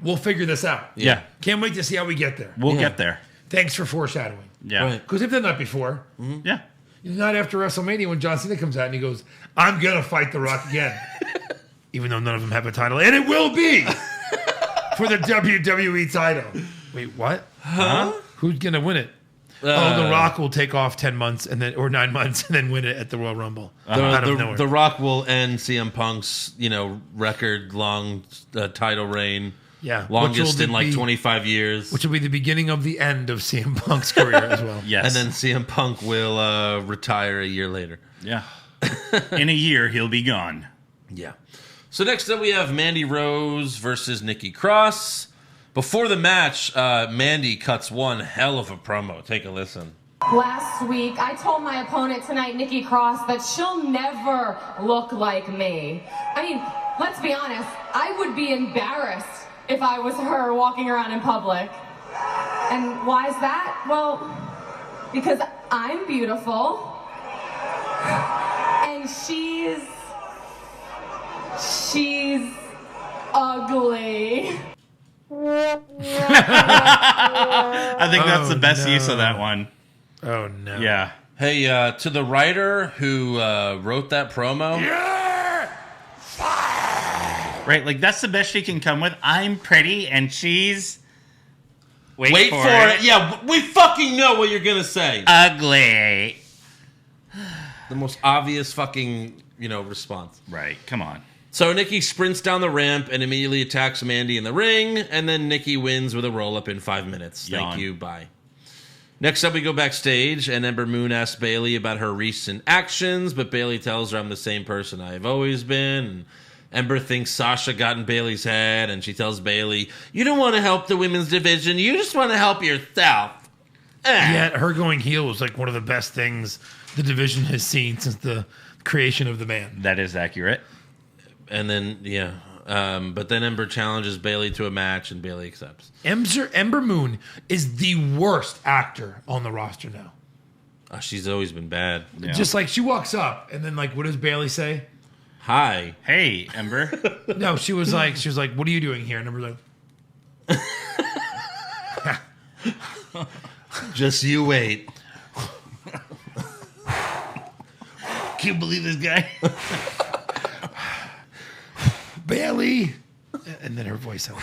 We'll figure this out. Yeah. Can't wait to see how we get there. We'll get there. Thanks for foreshadowing. Yeah. Right. Because if they're not before, Yeah. not after WrestleMania when John Cena comes out and he goes, I'm going to fight The Rock again. Even though none of them have a title. And it will be for the WWE title. Wait, what? Huh? Who's going to win it? The Rock will take off 10 months or 9 months and then win it at the Royal Rumble. Out of nowhere. The Rock will end CM Punk's, record-long title reign. Yeah. Longest in 25 years. Which will be the beginning of the end of CM Punk's career as well. Yes. And then CM Punk will retire a year later. Yeah. In a year, he'll be gone. Yeah. So next up we have Mandy Rose versus Nikki Cross. Before the match, Mandy cuts one hell of a promo. Take a listen. Last week, I told my opponent tonight, Nikki Cross, that she'll never look like me. I mean, let's be honest, I would be embarrassed if I was her walking around in public. And why is that? Well, because I'm beautiful. And she's ugly. I think that's the best use of that one. Oh, no. Yeah. Hey, to the writer who wrote that promo. Right, like that's the best she can come with. I'm pretty and she's... Wait for it. Yeah, we fucking know what you're going to say. Ugly. The most obvious fucking, response. Right, come on. So Nikki sprints down the ramp and immediately attacks Mandy in the ring, and then Nikki wins with a roll-up in 5 minutes. Yawn. Thank you, bye. Next up, we go backstage, and Ember Moon asks Bayley about her recent actions, but Bayley tells her, I'm the same person I've always been. And Ember thinks Sasha got in Bayley's head, and she tells Bayley, you don't want to help the women's division, you just want to help yourself. Yet her going heel was like one of the best things the division has seen since the creation of the man. That is accurate. And then, but then Ember challenges Bayley to a match, and Bayley accepts. Ember Moon is the worst actor on the roster now. She's always been bad. Yeah. Just like she walks up, and then like, what does Bayley say? Hi. Hey, Ember. No, she was like, what are you doing here? And Ember's like, Just you wait. Can you believe this guy? Bayley, and then her voice out.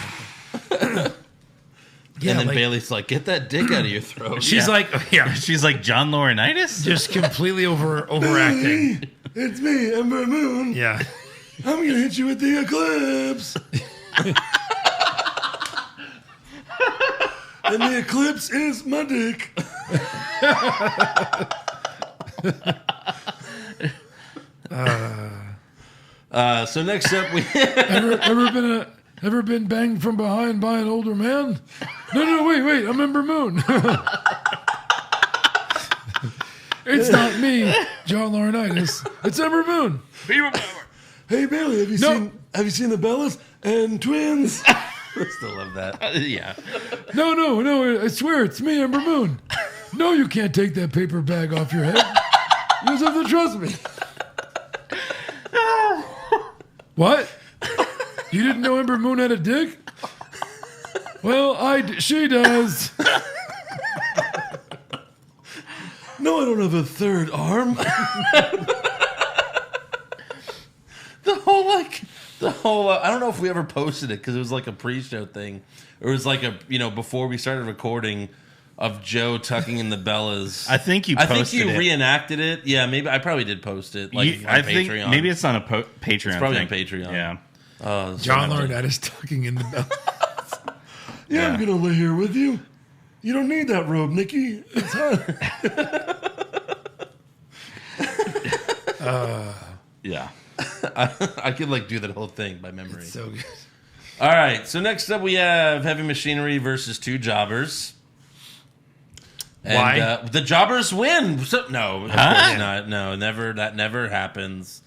And then Bayley's like, get that dick out of your throat. She's like, She's like John Laurinaitis? just completely overacting. It's me, Ember Moon. Yeah, I'm gonna hit you with the eclipse. And the eclipse is my dick. So next up, we ever been banged from behind by an older man? No, wait, I'm Ember Moon. It's not me, John Laurinaitis. It's Ember Moon. Hey Bailey, have you seen the Bellas and twins? I still love that. Yeah. No, I swear it's me, Ember Moon. No, you can't take that paper bag off your head. You just have to trust me. What? You didn't know Ember Moon had a dick? Well, she does. No, I don't have a third arm. The whole I don't know if we ever posted it because it was like a pre-show thing. It was like before we started recording of Joe tucking in the Bellas. I think you posted I think you it. reenacted it. Yeah, maybe I probably did post it. Like on I think Patreon. maybe it's on a Patreon. It's probably thing. on Patreon. Yeah. John Laurinaitis tucking in the bell. Yeah, I'm gonna lay here with you. You don't need that robe, Nikki. It's hot. Yeah. I could like do that whole thing by memory. So good. All right, so next up we have Heavy Machinery versus two jobbers. And, Why? The jobbers win. So, no, of course not. No, never. That never happens.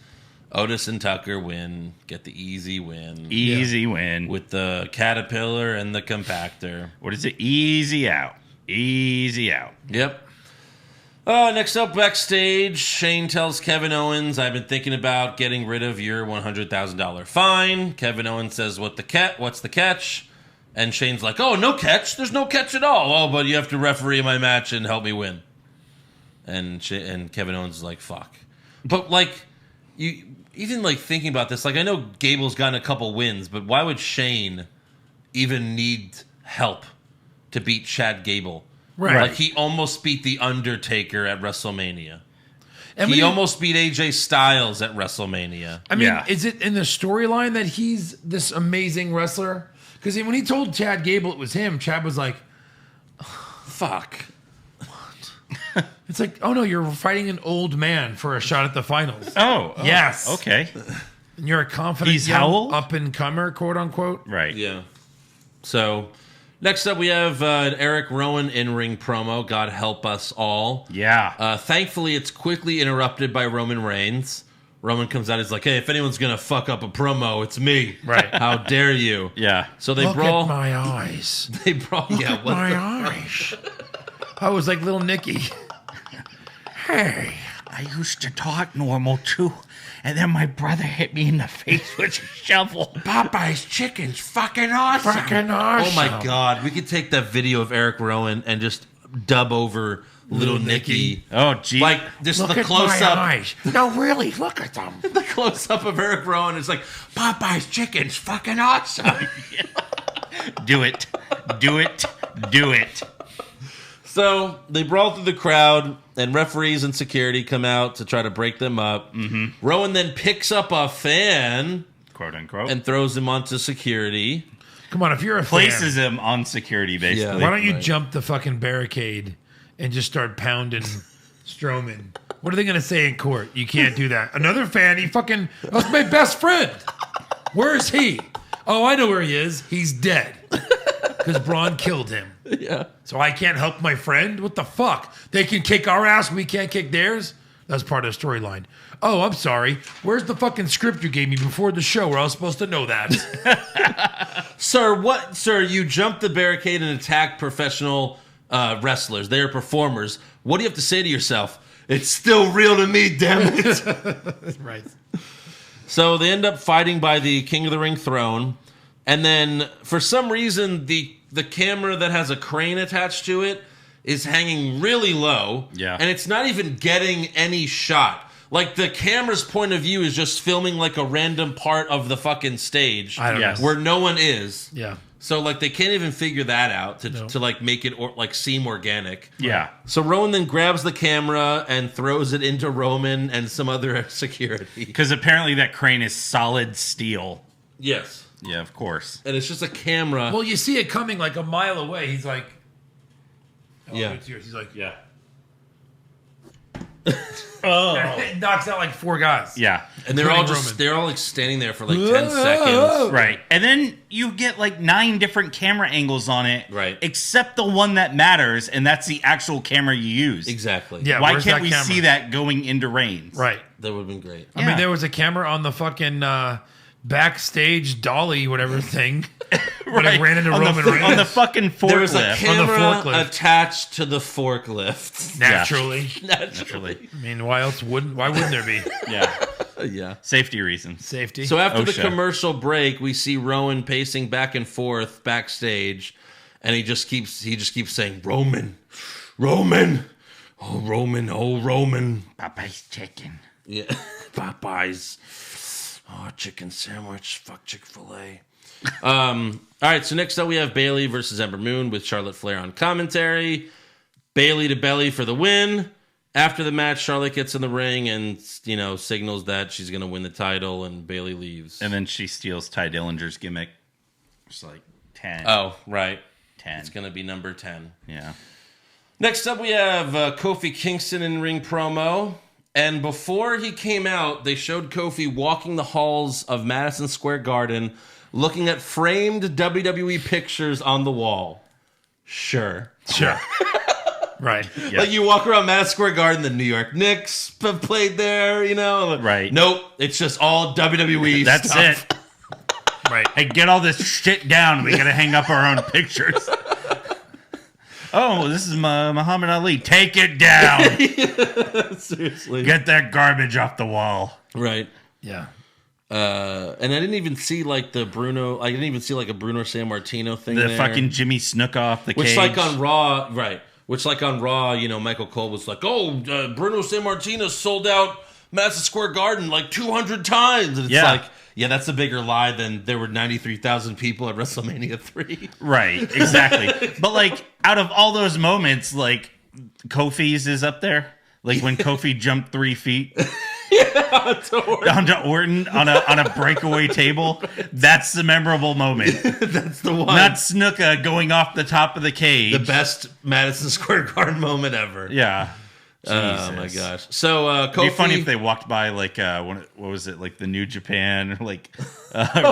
Otis and Tucker win. Get the easy win. Easy win. With the Caterpillar and the compactor. What is it? Easy out. Easy out. Yep. Next up, backstage, Shane tells Kevin Owens, "I've been thinking about getting rid of your $100,000 fine." Kevin Owens says, "What's the catch?" And Shane's like, "Oh, no catch. There's no catch at all. Oh, but you have to referee my match and help me win." And Kevin Owens is like, "Fuck." But like, you even like thinking about this, like I know Gable's gotten a couple wins, but why would Shane even need help to beat Chad Gable? Right. Like he almost beat The Undertaker at WrestleMania. And He almost beat AJ Styles at WrestleMania. I mean, Yeah. is it in the storyline that he's this amazing wrestler? Because when he told Chad Gable it was him, Chad was like, Fuck. it's like, oh no, you're fighting an old man for a shot at the finals. Oh. Yes. Okay. And you're a confident He's how young old? up-and-comer, quote-unquote. Right. Yeah. So, next up we have an Eric Rowan in-ring promo. God help us all. Yeah. Thankfully, it's quickly interrupted by Roman Reigns. Roman comes out. He's like, "Hey, if anyone's gonna fuck up a promo, it's me. Right. How dare you?" Yeah. So they Look brawl. at my eyes. They brawl. Look Yeah. at What my the- eyes. I was like little Nicky. Hey. I used to talk normal too, and then my brother hit me in the face with a shovel. Popeye's chicken's fucking awesome. Fucking Oh awesome. my God! We could take that video of Eric Rowan and just dub over Little Nicky. Oh, gee. Like just Look the at close my up. eyes. No, really, look at them. The close up of Eric Rowan is like Popeye's chicken's fucking awesome. do it. Do it. Do it. So they brawl through the crowd, and referees and security come out to try to break them up. Mm-hmm. Rowan then picks up a fan Quote unquote. and throws him onto security. Come on, if you're a places fan, him on security, basically. why don't you Right. jump the fucking barricade and just start pounding Strowman? What are they going to say in court? You can't do that. Another fan, that was my best friend. Where is he? Oh, I know where he is. He's dead. Because Braun killed him. Yeah. So I can't help my friend? What the fuck? They can kick our ass, we can't kick theirs? That's part of the storyline. Oh, I'm sorry. Where's the fucking script you gave me before the show where I was supposed to know that? Sir, you jumped the barricade and attacked professional wrestlers. They are performers. What do you have to say to yourself? It's still real to me, damn it. Right. So they end up fighting by the King of the Ring throne. And then, for some reason, the camera that has a crane attached to it is hanging really low. Yeah. And it's not even getting any shot. Like, the camera's point of view is just filming, like, a random part of the fucking stage. I don't Yes. know. Where no one is. Yeah. So, like, they can't even figure that out to like, make it, seem organic. Yeah. So Rowan then grabs the camera and throws it into Roman and some other security. Because apparently that crane is solid steel. Yes. Yeah, of course. And it's just a camera. Well, you see it coming like a mile away. He's like, Yeah. it's yours. He's like, Yeah. it knocks out like four guys. Yeah. And they're all Including just Roman. they're all like standing there for like 10 seconds. Right. And then you get like 9 different camera angles on it. Right. Except the one that matters, and that's the actual camera you use. Exactly. Yeah. Why where's can't that we camera? see that going into Reigns? Right. That would have been great. I Yeah. mean, there was a camera on the fucking backstage dolly, whatever thing. When it ran into on Roman the, Reigns. on the fucking forklift. There was a camera forklift. attached to the forklift. Naturally. Naturally. I mean, why wouldn't there be? Yeah. Yeah. Safety reasons. Safety. So after the OSHA. commercial break, we see Rowan pacing back and forth backstage, and he just keeps saying, "Roman, Roman, oh Roman, oh Roman." Popeye's chicken. Yeah. Popeyes. Oh, chicken sandwich. Fuck Chick-fil-A. All right, so next up we have Bayley versus Ember Moon with Charlotte Flair on commentary. Bayley to belly for the win. After the match, Charlotte gets in the ring and, signals that she's going to win the title, and Bayley leaves. And then she steals Ty Dillinger's gimmick. It's like 10. Oh, right. 10. It's going to be number 10. Yeah. Next up, we have Kofi Kingston in ring promo. And before he came out, they showed Kofi walking the halls of Madison Square Garden looking at framed WWE pictures on the wall. Sure. Right. Yeah. Like you walk around Madison Square Garden, the New York Knicks have played there, you know? Right. Nope. It's just all WWE That's stuff. it. Right. Hey, get all this shit down. We gotta hang up our own pictures. Oh, this is Muhammad Ali. Take it down. Seriously. Get that garbage off the wall. Right. Yeah. And I didn't even see like the Bruno. I didn't even see like a Bruno Sammartino thing. The there. fucking Jimmy Snuka off the Which cage. like on Raw, right? Which like on Raw, you know, Michael Cole was like, "Oh, Bruno Sammartino sold out Madison Square Garden like 200 times," and it's like, yeah, that's a bigger lie than there were 93,000 people at WrestleMania 3. Right, exactly. But like out of all those moments, like Kofi's is up there. Like when Kofi jumped 3 feet down to Orton on a breakaway table. That's the memorable moment. That's the one. Not Snuka going off the top of the cage. The best Madison Square Garden moment ever. Yeah. Oh my Jesus. gosh. So Kofi, It'd be funny if they walked by like what was it, like the New Japan or like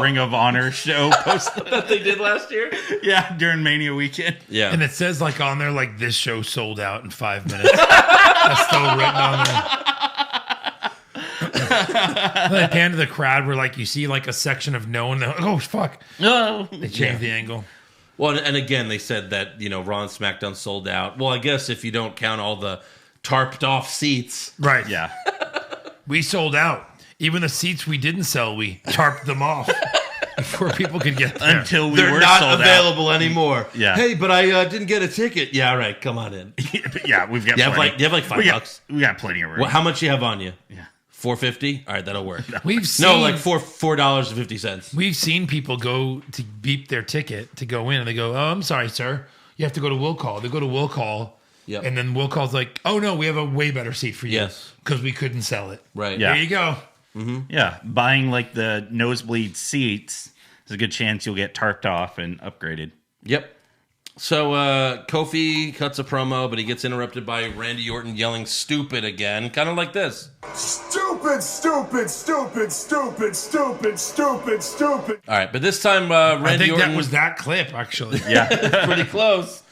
Ring of Honor show post that they did last year. yeah, during Mania weekend. Yeah. And it says like on there, like this show sold out in 5 minutes. That's still written on there. Like pan to the crowd where like you see like a section of no and they're like, oh fuck. No. They changed the angle. Well, and again, they said that, you know, Raw and SmackDown sold out. Well, I guess if you don't count all the tarped off seats. Right. Yeah. We sold out. Even the seats we didn't sell, we tarped them off before people could get there. Until we They're were not sold available anymore. Yeah. Hey, but I didn't get a ticket. Yeah, all right. Come on in. out. Yeah, we've got You have plenty. like $5. We got plenty of room. Well, how much you have on you? Yeah. $4.50. All right, that'll work. We've seen No, like $4.50. We've seen people go to beep their ticket to go in, and they go, "Oh, I'm sorry, sir. You have to go to will call." They go to will call, Yep. and then will call's like, "Oh no, we have a way better seat for you." Yes. because we couldn't sell it. Right. Yeah. There you go. Yeah, buying like the nosebleed seats, there's a good chance you'll get tarped off and upgraded. Yep. So Kofi cuts a promo, but he gets interrupted by Randy Orton yelling "stupid" again, kind of like this. Stupid, stupid, stupid, stupid, stupid, stupid, stupid. All right, but this time I Randy think Orton that was that clip, actually. Yeah. pretty close.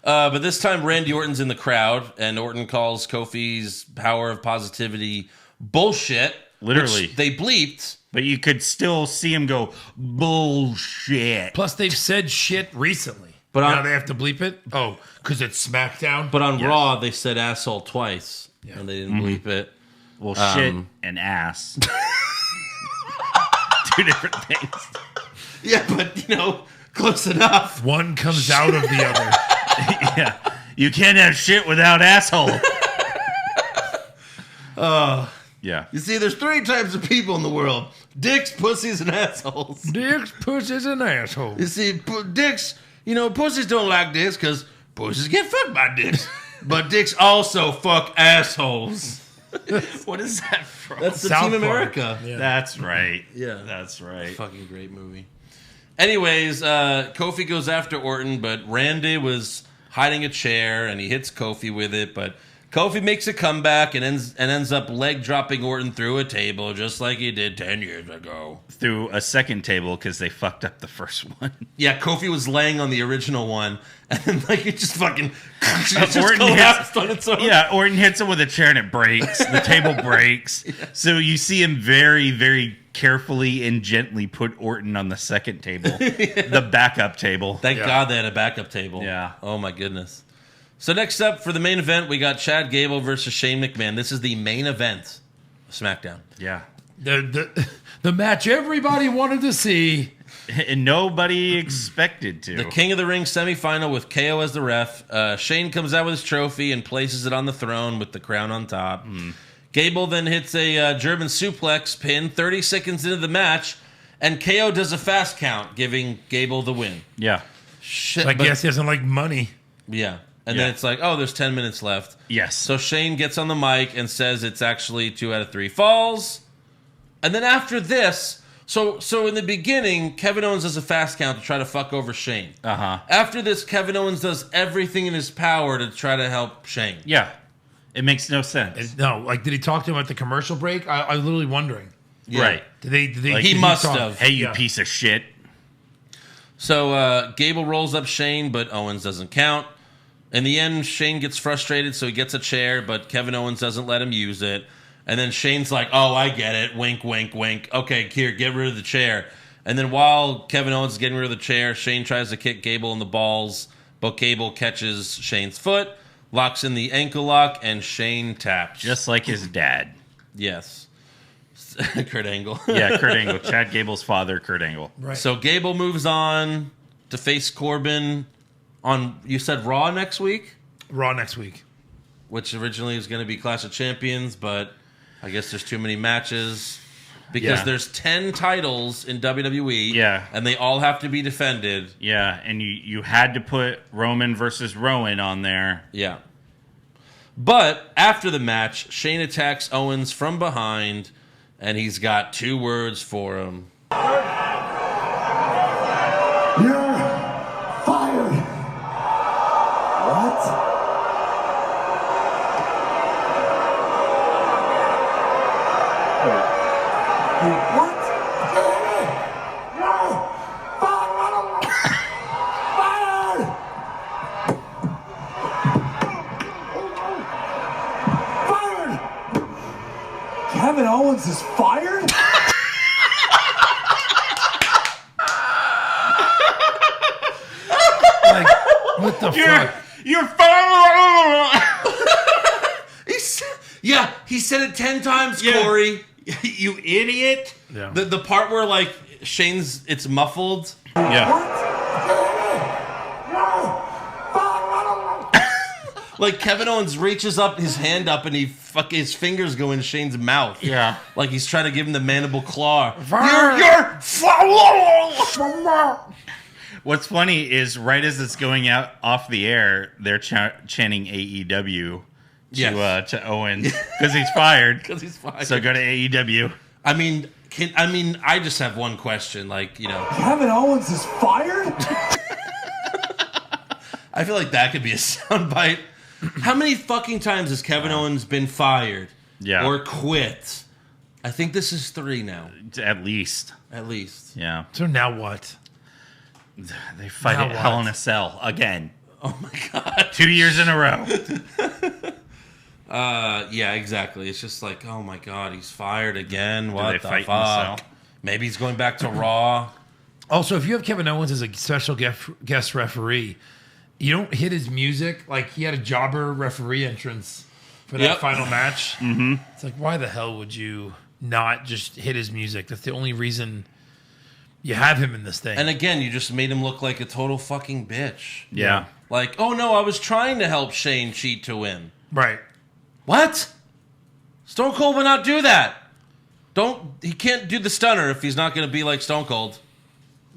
But this time Randy Orton's in the crowd, and Orton calls Kofi's power of positivity bullshit. Literally. Which they bleeped. But you could still see him go, bullshit. Plus, they've said shit recently. But Now on- they have to bleep it? Oh, because it's SmackDown? But on Raw, they said asshole twice, and they didn't bleep it. Well, shit and ass. Two different things. Yeah, but, you know, close enough. One comes out of the other. Yeah. You can't have shit without asshole. Yeah. You see, there's 3 types of people in the world. Dicks, pussies, and assholes. Dicks, pussies, and assholes. You see, dicks, you know, pussies don't like dicks because pussies get fucked by dicks. But dicks also fuck assholes. What is that from? That's the South Team Park. America. Yeah. That's right. Yeah. That's right. Fucking great movie. Anyways, Kofi goes after Orton, but Randy was hiding a chair, and he hits Kofi with it, but Kofi makes a comeback and ends up leg dropping Orton through a table, just like he did 10 years ago. Through a second table because they fucked up the first one. Yeah, Kofi was laying on the original one, and then like it just fucking just Orton collapsed on its own. Yeah, Orton hits him with a chair and it breaks. The table breaks. So you see him very, very carefully and gently put Orton on the second table, the backup table. Thank God they had a backup table. Yeah. Oh my goodness. So next up for the main event, we got Chad Gable versus Shane McMahon. This is the main event of SmackDown. Yeah. The match everybody wanted to see. And nobody expected to. The King of the Ring semifinal with KO as the ref. Shane comes out with his trophy and places it on the throne with the crown on top. Gable then hits a German suplex pin 30 seconds into the match, and KO does a fast count, giving Gable the win. Yeah. Shit, I but- guess he doesn't like money. Yeah. And Yeah. then it's like, oh, there's 10 minutes left. Yes. So Shane gets on the mic and says it's actually 2 out of 3 falls. And then after this, so in the beginning, Kevin Owens does a fast count to try to fuck over Shane. Uh-huh. After this, Kevin Owens does everything in his power to try to help Shane. Yeah. It makes no sense. No, like, did he talk to him at the commercial break? I was literally wondering. Yeah. Right. Did they Like, he did must talk? have. Hey, you Yeah. piece of shit. So Gable rolls up Shane, but Owens doesn't count. In the end, Shane gets frustrated, so he gets a chair, but Kevin Owens doesn't let him use it. And then Shane's like, oh, I get it. Wink, wink, wink. Okay, here, get rid of the chair. And then while Kevin Owens is getting rid of the chair, Shane tries to kick Gable in the balls, but Gable catches Shane's foot, locks in the ankle lock, and Shane taps. Just like his dad. Yes. Kurt Angle. Yeah, Kurt Angle. Chad Gable's father, Kurt Angle. Right. So Gable moves on to face Corbin on, you said Raw next week? Raw next week. Which originally was going to be Clash of Champions, but I guess there's too many matches. Because there's 10 titles in WWE, and they all have to be defended. Yeah, and you had to put Roman versus Rowan on there. Yeah. But after the match, Shane attacks Owens from behind, and he's got 2 words for him. You're fired. What? What? Fired! Fired! Kevin Owens is fired? Like, what the fuck? You're fired! He said it 10 times, Corey. You idiot! Yeah. The part where, like, it's muffled. Yeah. Like, Kevin Owens reaches up his hand up and his fingers go in Shane's mouth. Yeah. Like he's trying to give him the mandible claw. What's funny is right as it's going out off the air, they're chanting AEW to Owens because he's fired. Because he's fired. So go to AEW. I mean, I just have one question. Like, you know, Kevin Owens is fired? I feel like that could be a soundbite. How many fucking times has Kevin Owens been fired? Yeah. Or quit? I think this is 3 now. At least. At least. Yeah. So now what? They fight Now at what? Hell in a Cell again. Oh my God. 2 years in a row. Yeah, exactly. It's just like, oh my God, he's fired again. What they the fight in the fuck? cell? Maybe he's going back to Raw. Also, if you have Kevin Owens as a special guest referee, you don't hit his music. Like, he had a jobber referee entrance for that final match. Mm-hmm. It's like, why the hell would you not just hit his music? That's the only reason you have him in this thing. And again, you just made him look like a total fucking bitch. Yeah. Like, oh no, I was trying to help Shane cheat to win. Right. What? Stone Cold would not do that. He can't do the stunner if he's not going to be like Stone Cold.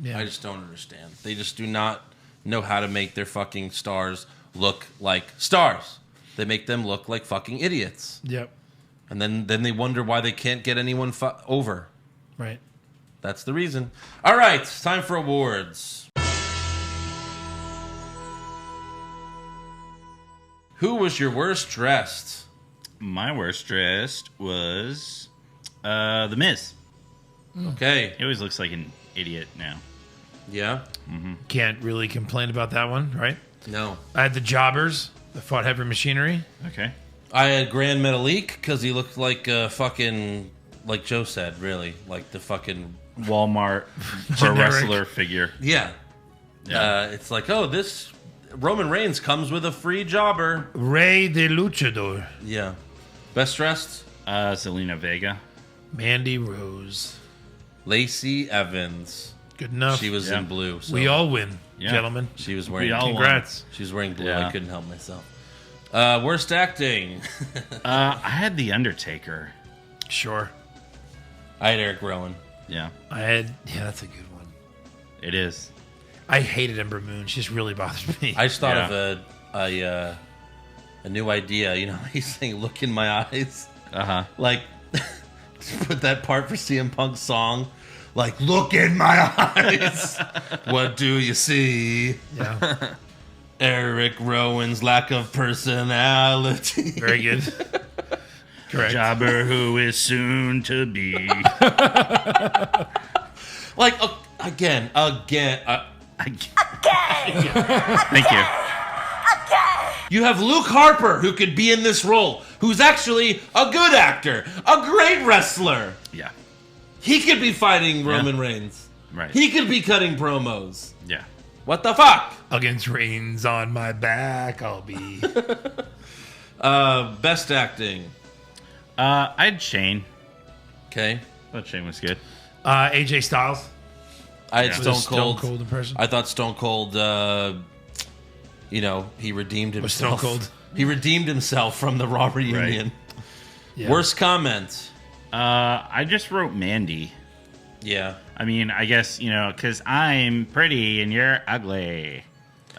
Yeah. I just don't understand. They just do not know how to make their fucking stars look like stars. They make them look like fucking idiots. Yep. And then they wonder why they can't get anyone over. Right. That's the reason. All right, time for awards. Who was your worst dressed? My worst dressed was The Miz. Okay. He always looks like an idiot now. Yeah? Can't really complain about that one, right? No. I had the jobbers that fought heavy machinery. Okay. I had Grand Metalik because he looked like a fucking, like Joe said, really. Like the fucking... Walmart pro Generic. wrestler figure. Yeah. Yeah. It's like, oh, this Roman Reigns comes with a free jobber. Rey de Luchador. Yeah. Best dressed? Zelina Vega. Mandy Rose. Lacey Evans. Good enough. She was in blue. So We all win, Yeah. gentlemen. She was wearing... all won. Congrats. She was wearing blue. Yeah. I couldn't help myself. Worst acting? I had The Undertaker. Sure. I had Eric Rowan. Yeah, Yeah, that's a good one. it is. I hated Ember Moon. She just really bothered me. I just thought Yeah. of a new idea. You know, he's saying, look in my eyes. Uh-huh. Like, put that part for CM Punk's song. Like, look in my eyes. What do you see? Yeah. Eric Rowan's lack of personality. Very good. Correct. Jobber who is soon to be. Like, again, Thank you. You have Luke Harper, who could be in this role, who's actually a good actor, a great wrestler. Yeah. He could be fighting Roman Reigns. Right. He could be cutting promos. Yeah. What the fuck? Against Reigns on my back, I'll be. Best acting. I'd Shane. Okay. Thought Shane was good. AJ Styles. I had With Stone his Cold. Stone Cold impression. I thought Stone Cold, he redeemed Stone himself. Cold. He redeemed himself from the Raw reunion. Yeah. Worst comment. I just wrote Mandy. Yeah. I mean, I guess, because I'm pretty and you're ugly.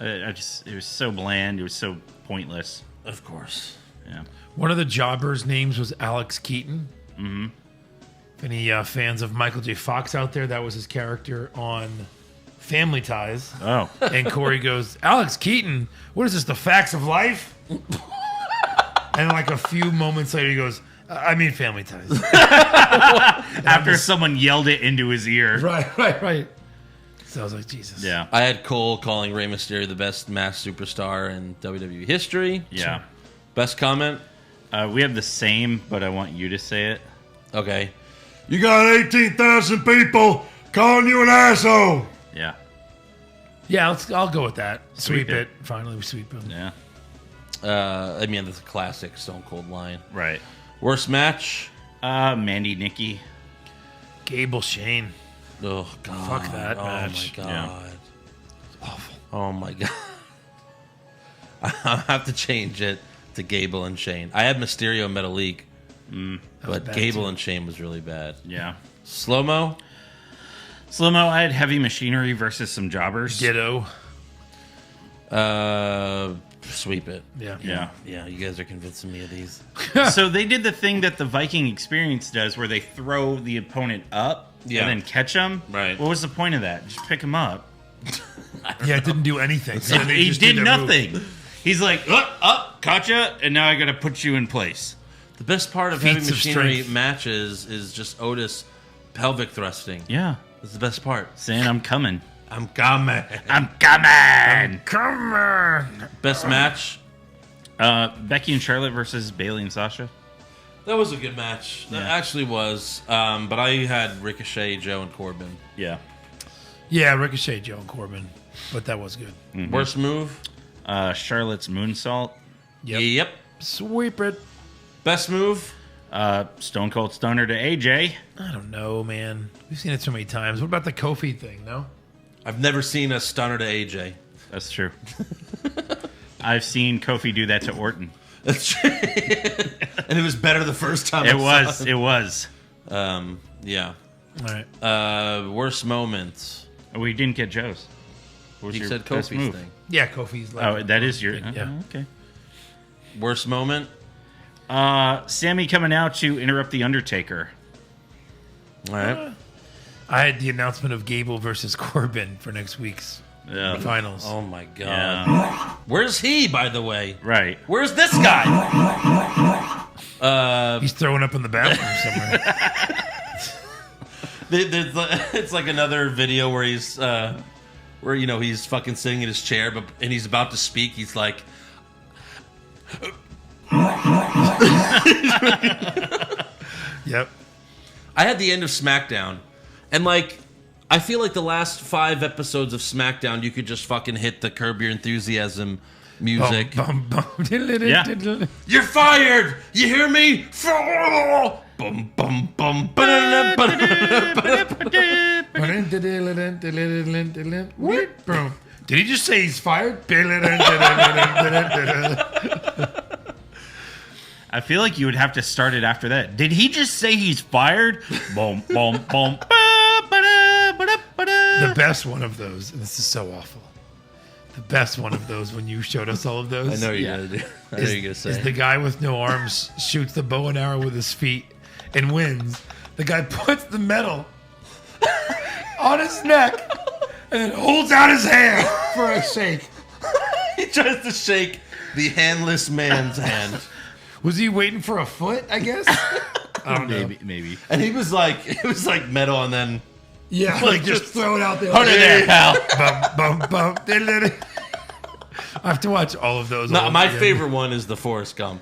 It was so bland. It was so pointless. Of course. Yeah. One of the jobbers' names was Alex Keaton. Mm-hmm. If any fans of Michael J. Fox out there, that was his character on Family Ties. Oh. And Corey goes, Alex Keaton, what is this, the facts of life? And like a few moments later, he goes, I mean Family Ties. After someone yelled it into his ear. Right. So I was like, Jesus. Yeah. I had Cole calling Rey Mysterio the best masked superstar in WWE history. Yeah. Best comment? We have the same, but I want you to say it. Okay. You got 18,000 people calling you an asshole. Yeah. Yeah, I'll go with that. Sweep Sweep it. it. Finally, we sweep him. Yeah. That's a classic Stone Cold line. Right. Worst match? Mandy Nikki. Gable Shane. Oh, God. Fuck that match. Oh, my Yeah. God. Awful. Oh, my God. I have to change it to Gable and Shane. I had Mysterio and Metalik, but bad, Gable too. and Shane was really bad. Yeah. Slow-mo? Slow-mo, I had Heavy Machinery versus some jobbers. Ditto. Sweep it. Yeah. Yeah. Yeah, you guys are convincing me of these. So they did the thing that the Viking Experience does where they throw the opponent up Yeah. and then catch them. Right. What was the point of that? Just pick him up. Yeah, it didn't do anything. So they He just did their move. nothing. He's like, caught ya, and now I got to put you in place. The best part of Feats Heavy of Machinery strength. matches is just Otis pelvic thrusting. Yeah. That's the best part. Saying I'm coming. I'm coming. I'm coming. Come on. Best match? Becky and Charlotte versus Bayley and Sasha. That was a good match. That Yeah. actually was. But I had Ricochet, Joe, and Corbin. Yeah. Yeah, Ricochet, Joe, and Corbin. But that was good. Worst move? Charlotte's moonsault. Yep. Sweep it. Best move? Stone Cold Stunner to AJ. I don't know, man. We've seen it so many times. What about the Kofi thing, no? I've never seen a stunner to AJ. That's true. I've seen Kofi do that to Orton. That's true. And it was better the first time. It I was. saw It was. Yeah. All right. Worst moment? We didn't get Joe's. What was You your said best Kofi's move? thing. Yeah, Kofi's like. Oh, that is your. Yeah. Okay. Worst moment? Sammy coming out to interrupt the Undertaker. All right. I had the announcement of Gable versus Corbin for next week's finals. Oh my god. Yeah. Where's he, by the way? Right. Where's this guy? He's throwing up in the bathroom somewhere. It's like another video where he's he's fucking sitting in his chair, and he's about to speak. He's like, Yep. I had the end of SmackDown, and I feel like the last 5 episodes of SmackDown, you could just fucking hit the Curb Your Enthusiasm music. Bum, bum, bum. Yeah. You're fired. You hear me? Bum bum bum. Did he just say he's fired? I feel like you would have to start it after that. Did he just say he's fired? Boom, boom, boom. The best one of those, and this is so awful. The best one of those when you showed us all of those. I know you're gonna do. I know you're gonna say. Is the guy with no arms shoots the bow and arrow with his feet and wins. The guy puts the medal on his neck and then holds out his hand for a shake. He tries to shake the handless man's hand. Was he waiting for a foot, I guess? I don't know. Maybe. And he was like, it was like metal, and then Yeah, like just throw it out there. Put it there, pal. Bum, bum, bum. I have to watch all of those. No, my favorite one is the Forrest Gump.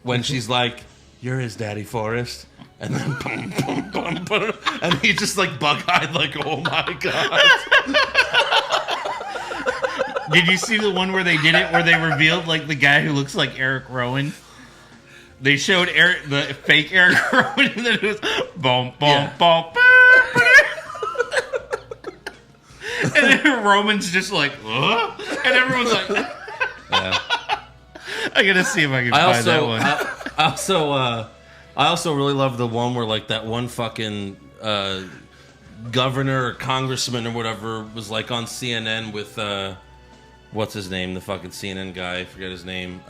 When she's like, "You're his daddy, Forrest," and then boom, boom, boom, boom, and he just like bug-eyed, like, "Oh my god!" Did you see the one where they did it, where they revealed like the guy who looks like Eric Rowan? They showed the fake Eric Rowan, and then it was boom, boom, boom, and then Roman's just like, "Huh?" And everyone's like, Yeah. I gotta see if I can find that one. I also really love the one where like that one fucking governor or congressman or whatever was like on CNN with what's his name? The fucking CNN guy. I forget his name.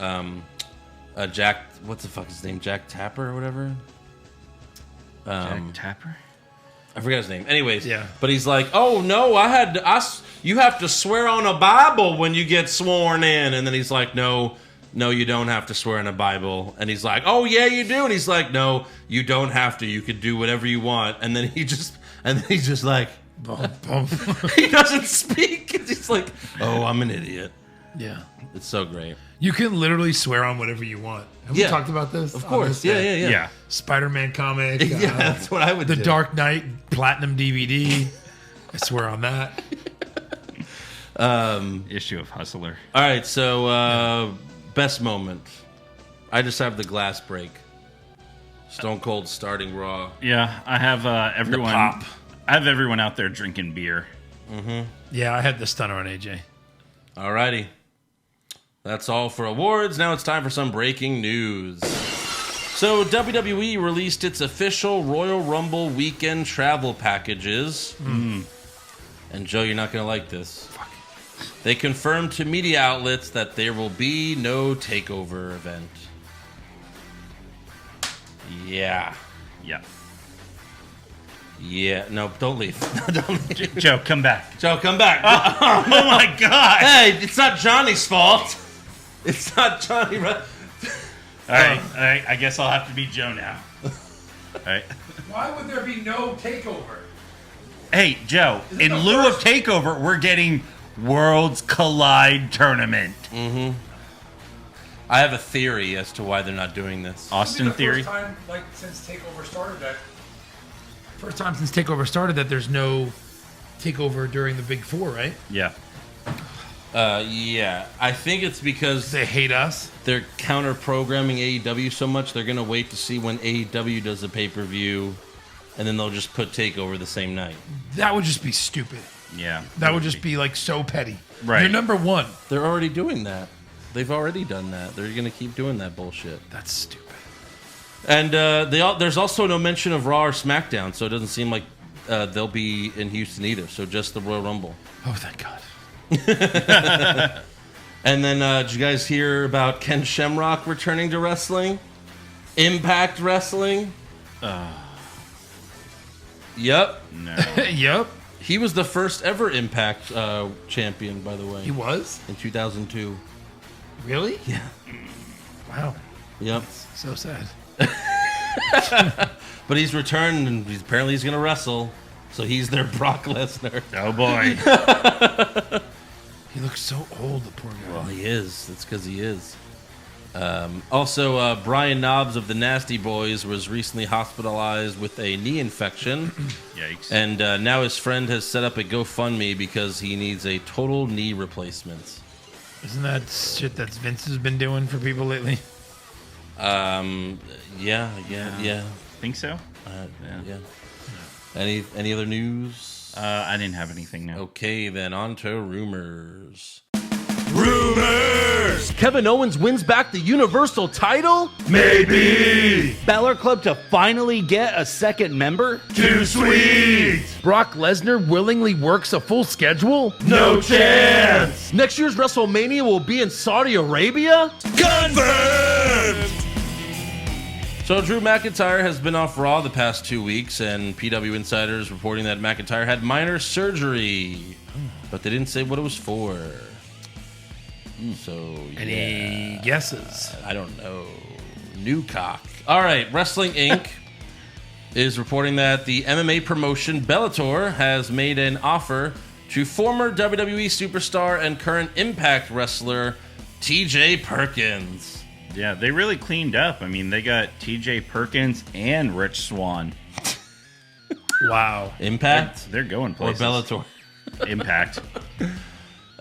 Jack. What's the fuck his name? Jack Tapper or whatever. Jack Tapper? I forget his name. Anyways, Yeah. But he's like, "Oh no, you have to swear on a Bible when you get sworn in," and then he's like, "No, you don't have to swear on a Bible," and he's like, "Oh yeah, you do," and he's like, "No, you don't have to. You could do whatever you want," and then he's just like, Bum, bum. he doesn't speak. He's like, "Oh, I'm an idiot." Yeah. It's so great. You can literally swear on whatever you want. Have we Yeah. talked about this? Of course. Yeah. Yeah. Spider-Man comic. Yeah, that's what I would The do. Dark Knight Platinum DVD. I swear on that. Issue of Hustler. All right, so best moment. I just have the glass break. Stone Cold starting Raw. Yeah, I have everyone. pop. I have everyone out there drinking beer. Yeah, I had the stunner on AJ. All righty. That's all for awards. Now it's time for some breaking news. So WWE released its official Royal Rumble weekend travel packages. And Joe, you're not going to like this. They confirmed to media outlets that there will be no takeover event. Yeah. Yeah. Yeah. No, don't leave. Don't leave. Joe, come back. Joe, come back. Oh my God! Hey, it's not Johnny's fault. It's not Johnny. All right, I guess I'll have to be Joe now. All right. Why would there be no takeover? Hey, Joe. In lieu of takeover, we're getting Worlds Collide tournament. I have a theory as to why they're not doing this. Austin Theory. First time, since takeover started First time since takeover started that there's no takeover during the Big Four, right? Yeah. Yeah, I think it's because They hate us. they're counter programming AEW so much. They're gonna wait to see when AEW does a pay-per-view, and then they'll just put takeover the same night. That would just be stupid. Yeah. That would just be like so petty. Right. You're number one. They're already doing that. They've already done that. They're gonna keep doing that bullshit. That's stupid. And there's also no mention of Raw or SmackDown, so it doesn't seem like they'll be in Houston either. So just the Royal Rumble. Oh, thank God. And then did you guys hear about Ken Shamrock returning to wrestling? Impact Wrestling? Yep. No. Yep. He was the first ever Impact champion, by the way, He was? in 2002. Really? Yeah. Wow. Yep. So sad. But he's returned, and apparently he's going to wrestle. So he's their Brock Lesnar. Oh boy. He looks so old, the poor guy. Well, he is. That's because he is. Also, Brian Knobs of the Nasty Boys was recently hospitalized with a knee infection. Yikes. And now his friend has set up a GoFundMe because he needs a total knee replacement. Isn't that shit that Vince has been doing for people lately? Yeah. Think so? Yeah. Any other news? I didn't have anything now. Okay, then on to rumors. Rumors! Kevin Owens wins back the Universal title? Maybe. Balor Club to finally get a second member? Too sweet. Brock Lesnar willingly works a full schedule? No chance. Next year's WrestleMania will be in Saudi Arabia? Confirmed. So Drew McIntyre has been off Raw the past 2 weeks, and PW Insiders reporting that McIntyre had minor surgery, but they didn't say what it was for. So, Any guesses? I don't know. New cock. All right, Wrestling Inc. is reporting that the MMA promotion Bellator has made an offer to former WWE superstar and current Impact wrestler T.J. Perkins. Yeah, they really cleaned up. I mean, they got T.J. Perkins and Rich Swann. Wow. Impact? They're going Or places. Bellator? Impact.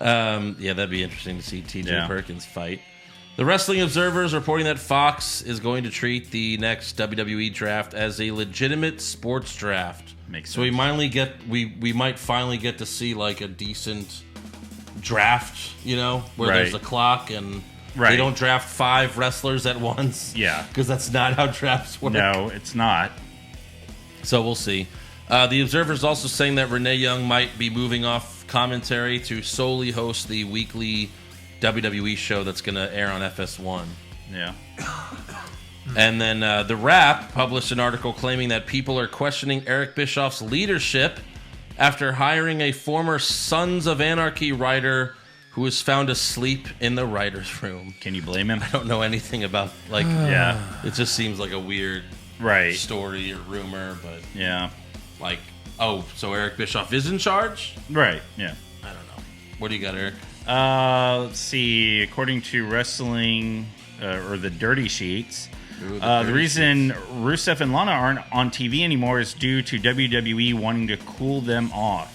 Yeah, that'd be interesting to see T.J. Perkins fight. The Wrestling Observer is reporting that Fox is going to treat the next WWE draft as a legitimate sports draft. Makes so we sense. we might finally get to see like a decent draft, you know, where there's a clock and they don't draft 5 wrestlers at once. Yeah. Because that's not how drafts work. No, it's not. So we'll see. The Observer is also saying that Renee Young might be moving off commentary to solely host the weekly WWE show that's going to air on FS1. Yeah. And then The Wrap published an article claiming that people are questioning Eric Bischoff's leadership after hiring a former Sons of Anarchy writer who was found asleep in the writer's room. Can you blame him? I don't know anything about, like, it just seems like a weird story or rumor, but yeah. Like, oh, so Eric Bischoff is in charge? Right, yeah. I don't know. What do you got, Eric? Let's see. According to Wrestling, or the Dirty Sheets, the reason Rusev and Lana aren't on TV anymore is due to WWE wanting to cool them off.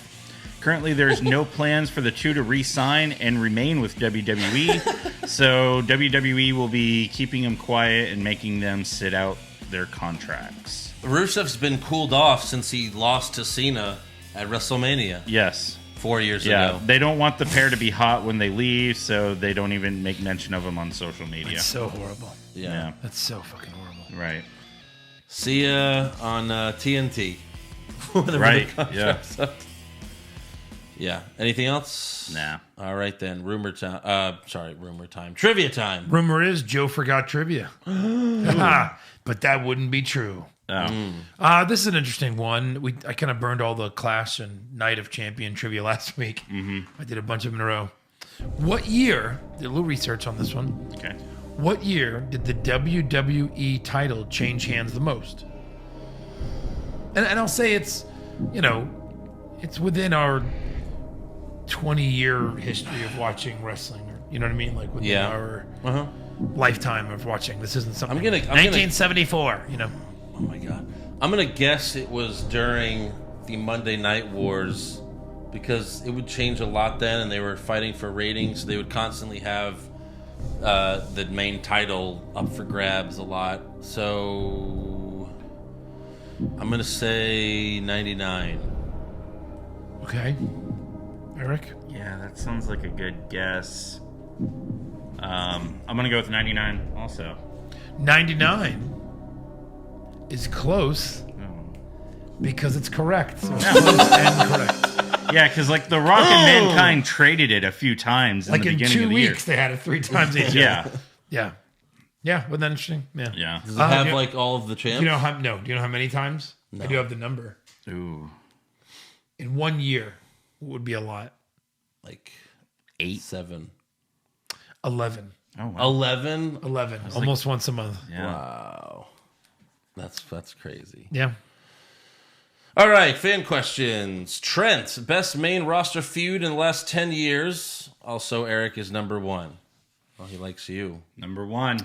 Currently, there's no plans for the two to re-sign and remain with WWE, so WWE will be keeping them quiet and making them sit out their contracts. Rusev's been cooled off since he lost to Cena at WrestleMania. Yes. 4 years ago. They don't want the pair to be hot when they leave, so they don't even make mention of them on social media. That's so horrible. Yeah. That's so fucking horrible. Right. See ya on TNT. Right. Yeah. Yeah. Anything else? Nah. All right then. Rumor time. Trivia time. Rumor is Joe forgot trivia. But that wouldn't be true. Oh. This is an interesting one. I kind of burned all the Clash and Night of Champion trivia last week. Mm-hmm. I did a bunch of them in a row. What year, did a little research on this one. Okay. What year did the WWE title change hands the most? And I'll say it's, it's within our 20-year history of watching wrestling. Or, you know what I mean? Like within our lifetime of watching. This isn't something. 1974, Oh my God. I'm going to guess it was during the Monday Night Wars because it would change a lot then and they were fighting for ratings. They would constantly have the main title up for grabs a lot. So I'm going to say 99. Okay. Eric? Yeah, that sounds like a good guess. I'm going to go with 99 also. 99 is close because it's correct. So it's close and correct. Yeah, because like The Rock and Mankind traded it a few times in the beginning in 2 of the year. weeks, they had it 3 times each. Yeah. Yeah. Yeah, wasn't that interesting? Yeah. Yeah. Does it have like all of the champs? Do you know how many times? No. I do have the number. Ooh. In 1 year, what would be a lot? Like 8, 7. 11. Oh, wow. 11? 11. Almost once a month. Yeah. Wow. That's crazy. Yeah. All right, fan questions. Trent, best main roster feud in the last 10 years. Also, Eric is number 1. Well, he likes you. Number 1.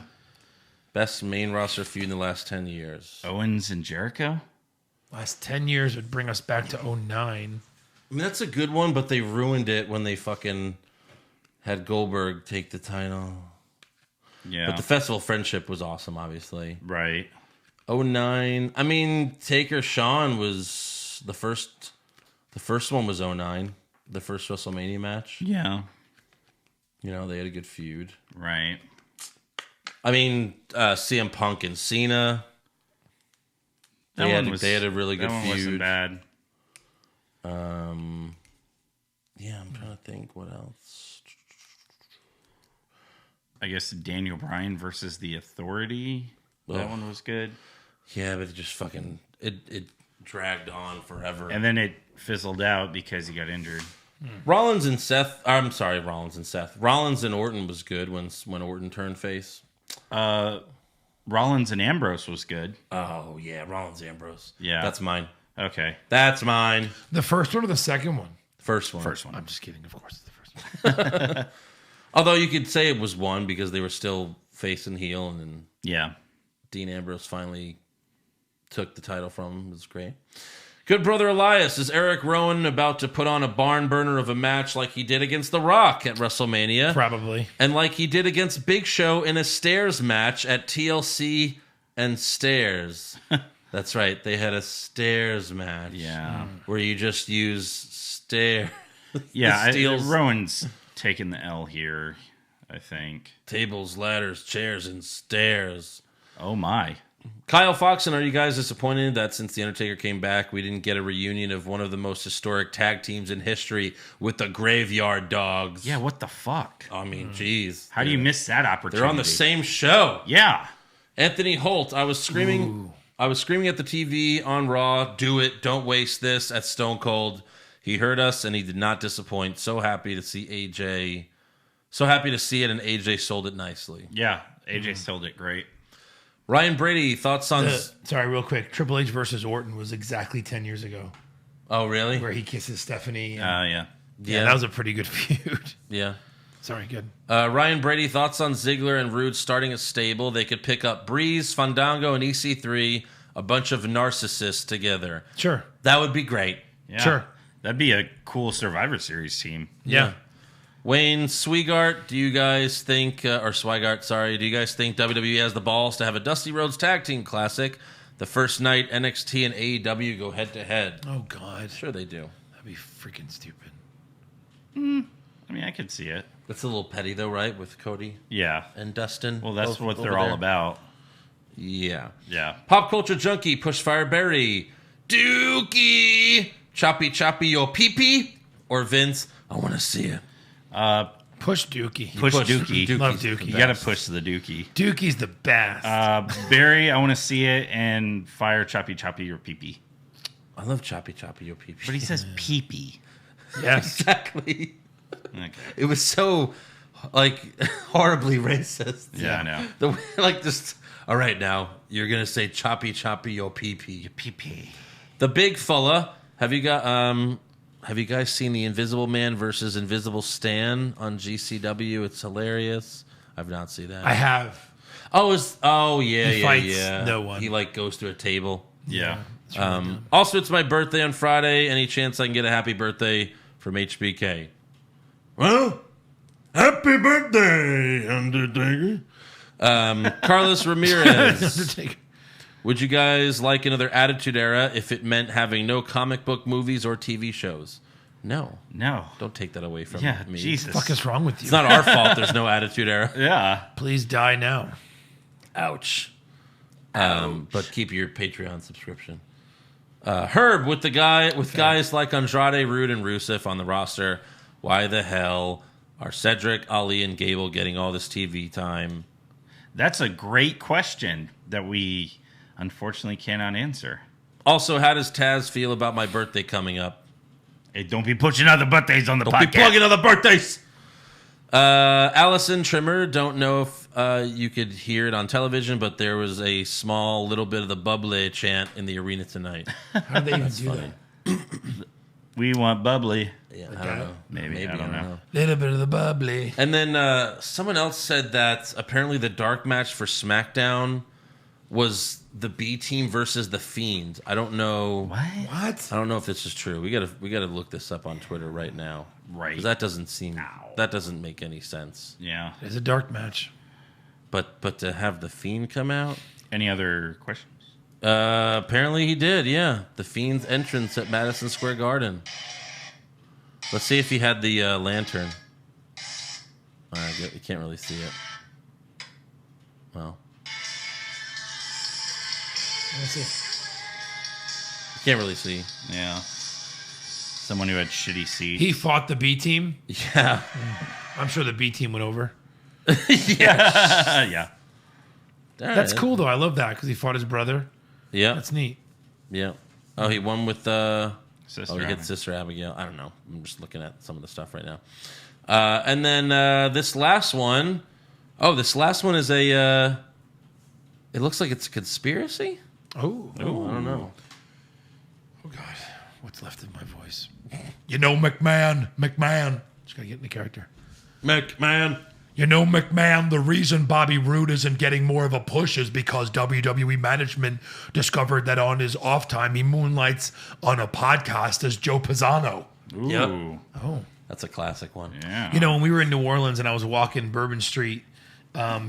Best main roster feud in the last 10 years. Owens and Jericho? Last 10 years would bring us back to 09. I mean, that's a good one, but they ruined it when they fucking had Goldberg take the title. Yeah. But the Festival of Friendship was awesome, obviously. Right. 09. I mean, Taker Shawn was the first one was 09. The first WrestleMania match. Yeah. They had a good feud. Right. I mean, CM Punk and Cena. They had a really good that one feud. wasn't bad. Yeah, I'm trying to think what else. I guess Daniel Bryan versus The Authority. That one was good. Yeah, but it just fucking it dragged on forever. And then it fizzled out because he got injured. Rollins and Seth. I'm sorry, Rollins and Seth. Rollins and Orton was good when Orton turned face. Rollins and Ambrose was good. Oh, yeah. Rollins Ambrose. Yeah. That's mine. Okay. That's mine. The first one or the second one? First one. First one. I'm just kidding. Of course, it's the first one. Although you could say it was one because they were still face and heel, and then Yeah. Dean Ambrose finally took the title from him. It was great. Good brother Elias, is Eric Rowan about to put on a barn burner of a match like he did against The Rock at WrestleMania? Probably. And like he did against Big Show in a stairs match at TLC and Stairs. That's right. They had a stairs match. Yeah. Where you just use stairs. Yeah. Steals. Rowan's taking the L here, I think. Tables, ladders, chairs, and stairs. Oh, my. Kyle Foxon, are you guys disappointed that since The Undertaker came back, we didn't get a reunion of one of the most historic tag teams in history with the Graveyard Dogs? Yeah, what the fuck? I mean, jeez. How do you miss that opportunity? They're on the same show. Yeah. Anthony Holt, I was screaming at the TV on Raw, do it, don't waste this, at Stone Cold. He heard us and he did not disappoint. So happy to see AJ. So happy to see it, and AJ sold it nicely. Yeah, AJ sold it great. Ryan Brady, thoughts on... Sorry, real quick. Triple H versus Orton was exactly 10 years ago, Oh, really? where he kisses Stephanie. And, Yeah. yeah, that was a pretty good feud. Yeah. Sorry, good. Ryan Brady, thoughts on Ziggler and Rude starting a stable? They could pick up Breeze, Fandango, and EC3, a bunch of narcissists together. Sure. That would be great. Yeah. Sure. That'd be a cool Survivor Series team. Yeah. Wayne Swigart, do you guys think, do you guys think WWE has the balls to have a Dusty Rhodes Tag Team Classic? The first night NXT and AEW go head to head. Oh, God. Sure they do. That'd be freaking stupid. I mean, I could see it. It's a little petty though, right? With Cody Yeah. and Dustin. Well, that's both what over they're all there. about. Yeah. Yeah. Pop Culture Junkie, Pushfire Berry, Dookie, Choppy Choppy Yo Pee Pee, or Vince, I want to see it. Push Dookie. Push Dookie. Love Dookie. You got to push the Dookie. Dookie's the best. Barry, I want to see it, and fire Choppy Choppy or Pee Pee. I love Choppy Choppy Yo Pee Pee. But he says Pee Pee. yes. Exactly. Okay. It was so, horribly racist. Yeah, I know. The way, just, all right, now, you're going to say Choppy Choppy Yo Pee Pee. Pee Pee. The Big Fella, have you guys seen the Invisible Man versus Invisible Stan on GCW? It's hilarious. I've not seen that. I have. He fights no one. He goes to a table. Yeah. Also, it's my birthday on Friday. Any chance I can get a happy birthday from HBK? Well, happy birthday, Undertaker. Carlos Ramirez. Undertaker. Would you guys like another Attitude Era if it meant having no comic book movies or TV shows? No. No. Don't take that away from Yeah, me. Jesus. What the fuck is wrong with you? It's not our fault there's no Attitude Era. Yeah. Please die now. Ouch. But keep your Patreon subscription. Herb, with guys like Andrade, Rude, and Rusev on the roster, why the hell are Cedric, Ali, and Gable getting all this TV time? That's a great question that we unfortunately cannot answer. Also, how does Taz feel about my birthday coming up? Hey, don't be pushing other birthdays on the Don't podcast. be plugging other birthdays. Allison Trimmer, don't know if you could hear it on television, but there was a small little bit of the bubbly chant in the arena tonight. How do they even do that? We want bubbly. Yeah, I don't know. Maybe, I don't know. Little bit of the bubbly. And then someone else said that apparently the dark match for SmackDown was the B Team versus the Fiend. I don't know. What? I don't know if this is true. We gotta look this up on Twitter right now. Right. 'Cause that doesn't make any sense. Yeah. It's a dark match. But to have the Fiend come out. Any other questions? Apparently he did, yeah. The Fiend's entrance at Madison Square Garden. Let's see if he had the lantern. You can't really see it. Well. Let's see. You can't really see. Yeah. Someone who had shitty seats. He fought the B team. Yeah. I'm sure the B team went over. Yeah. That's cool though. I love that because he fought his brother. Yeah. That's neat. Yeah. Oh, he won with Sister he hit Abigail. Sister Abigail. I don't know. I'm just looking at some of the stuff right now. And then this last one. Oh, this last one is It looks like it's a conspiracy. Oh, I don't know. Oh God, what's left of my voice? You know, McMahon. Just gotta get in the character. McMahon. You know, McMahon, the reason Bobby Roode isn't getting more of a push is because WWE management discovered that on his off time, he moonlights on a podcast as Joe Pisano. Ooh. Yep. Oh. That's a classic one. Yeah. You know, when we were in New Orleans and I was walking Bourbon Street,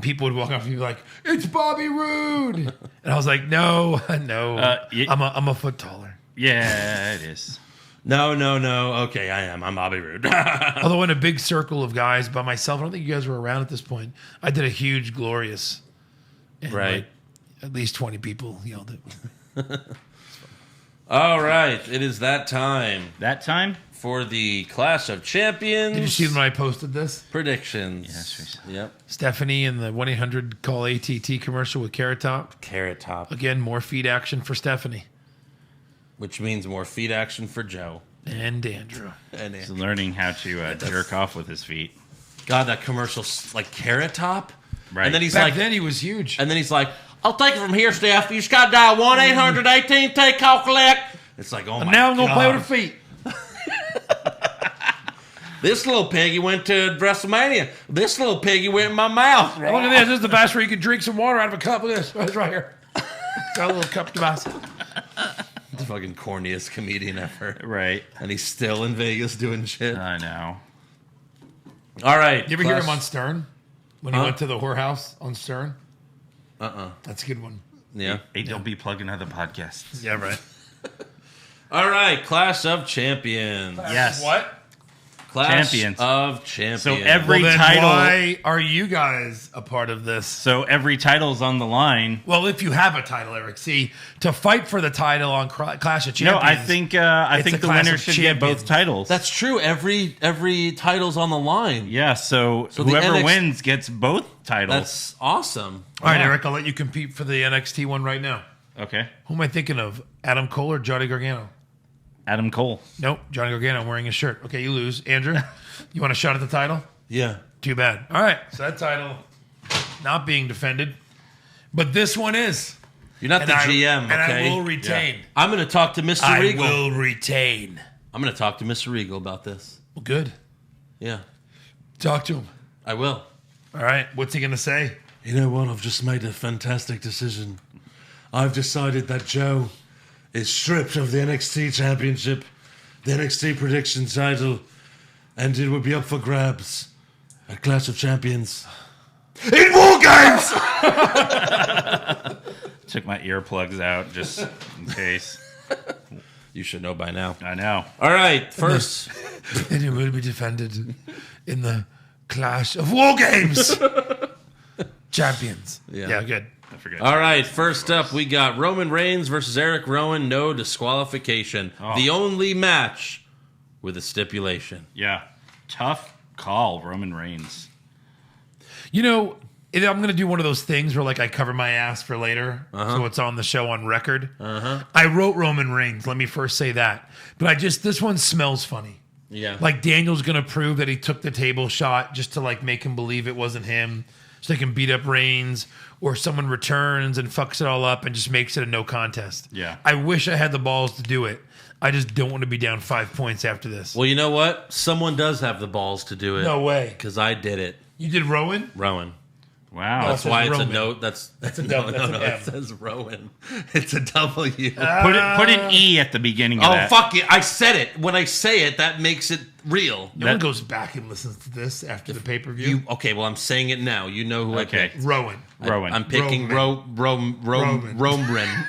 people would walk up and be like, "It's Bobby Roode," and I was like, "No, I'm a foot taller." Yeah, it is. No. Okay, I am. I'm Bobby Roode. Although in a big circle of guys by myself, I don't think you guys were around at this point. I did a huge Glorious, and Right. like, at least 20 people yelled it. All right, it is that time That time? for the Clash of Champions. Did you see when I posted this? predictions? Yes, Yep. Stephanie and the 1-800 call ATT commercial with Carrot Top. Carrot Top, Again, more feed action for Stephanie which means more feet action for Joe. and Andrew. And He's learning how to jerk off with his feet. God, that commercial's like Carrot Top. Right. And then he's Back like, then he was huge. and then he's like, I'll take it from here, Steph. You just got to dial 1-800-18 take call collect. It's like, oh my Now I'm going to play God. with her feet. This little piggy went to WrestleMania. This little piggy went in my mouth. Look at this. This is the device where you can drink some water out of a cup. Look at this. It's right here. Got a little cup device. The fucking corniest comedian ever. Right. And he's still in Vegas doing shit. I know. All right. You ever hear him on Stern? When he Huh? went to the whorehouse on Stern? Uh-uh. That's a good one. Yeah. Hey, don't be plugging other podcasts. Yeah, right. All right. Clash of Champions. Yes. What? Clash Champions. of Champions. So every Well, then title. why are you guys a part of this? So every title's on the line. Well, if you have a title, Eric, see, to fight for the title on Clash of Champions. No, I think It's the a class winner of should get both champions. titles. That's true. Every title's on the line. yeah. So So the whoever NXT wins gets both titles. That's awesome. All right, Eric, I'll let you compete for the NXT one right now. Okay. Who am I thinking of? Adam Cole or Johnny Gargano? Adam Cole. Nope, Johnny Gargano. I'm wearing his shirt. Okay, you lose. Andrew, you want a shot at the title? Yeah. Too bad. All right, so that title not being defended, but this one is. You're not And the I- GM, and okay? I will retain. Yeah. I'm going to talk to Mr. I Regal. will retain. I'm going to talk to Mr. Regal about this. Well, good. Yeah. Talk to him. I will. All right, what's he going to say? You know what? I've just made a fantastic decision. I've decided that Joe is stripped of the NXT Championship, the NXT Prediction title, and it will be up for grabs at Clash of Champions. In War Games! Took my earplugs out just in case. You should know by now. I know. All right. First. And it will be defended in the Clash of War Games. Champions. Yeah, good. I forget. All right. First up, we got Roman Reigns versus Eric Rowan. No disqualification. Oh. The only match with a stipulation. Yeah. Tough call, Roman Reigns. You know, I'm going to do one of those things where, like, I cover my ass for later, so it's on the show on record. I wrote Roman Reigns. Let me first say that. But this one smells funny. Yeah. Like, Daniel's going to prove that he took the table shot just to, like, make him believe it wasn't him, so they can beat up Reigns, or someone returns and fucks it all up and just makes it a no contest. Yeah. I wish I had the balls to do it. I just don't want to be down 5 points after this. Well, you know what? Someone does have the balls to do it. No way. Because I did it. You did Rowan? Rowan. Wow. That's says why it's Roman. a note. That's a double- that's an It M. says Rowan. It's a W. Put an E at the beginning of Oh, that. fuck it. I said it. When I say it, that makes it real. No one goes back and listens to this after the pay-per-view. Okay, well, I'm saying it now. You know who Okay. I picked. Rowan. Rowan. I'm picking Roman. Roman.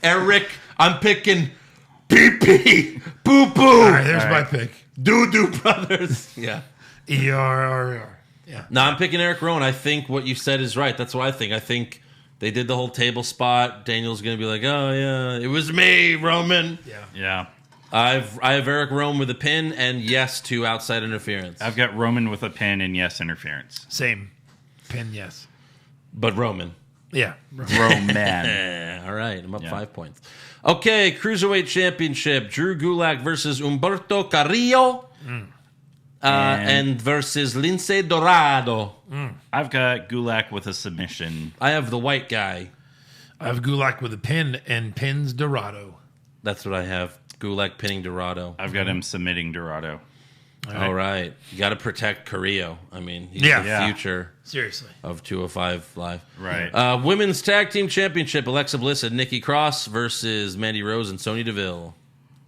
Eric, I'm picking pee-pee. Boo-boo. All right, there's All my right. pick. Doo-doo brothers. Yeah. E-R-R-R. Yeah. No, I'm picking Eric Rowan. I think what you said is right. That's what I think. I think they did the whole table spot. Daniel's going to be like, oh, yeah, it was me, Roman. Yeah. Yeah. I have Eric Rowan with a pin and yes to outside interference. I've got Roman with a pin and yes interference. Same. Pin, yes. But Roman. Yeah. Roman. All right, I'm up Yeah. 5 points. Okay, Cruiserweight Championship. Drew Gulak versus Humberto Carrillo. And versus Lince Dorado. I've got Gulak with a submission. I have the white guy. I have Gulak with a pin and pins Dorado. That's what I have. Gulak pinning Dorado. I've got him submitting Dorado. All right. You got to protect Carrillo. I mean, he's Yeah. the Yeah. future Seriously. of 205 Live. Right. Women's Tag Team Championship, Alexa Bliss and Nikki Cross versus Mandy Rose and Sonya Deville.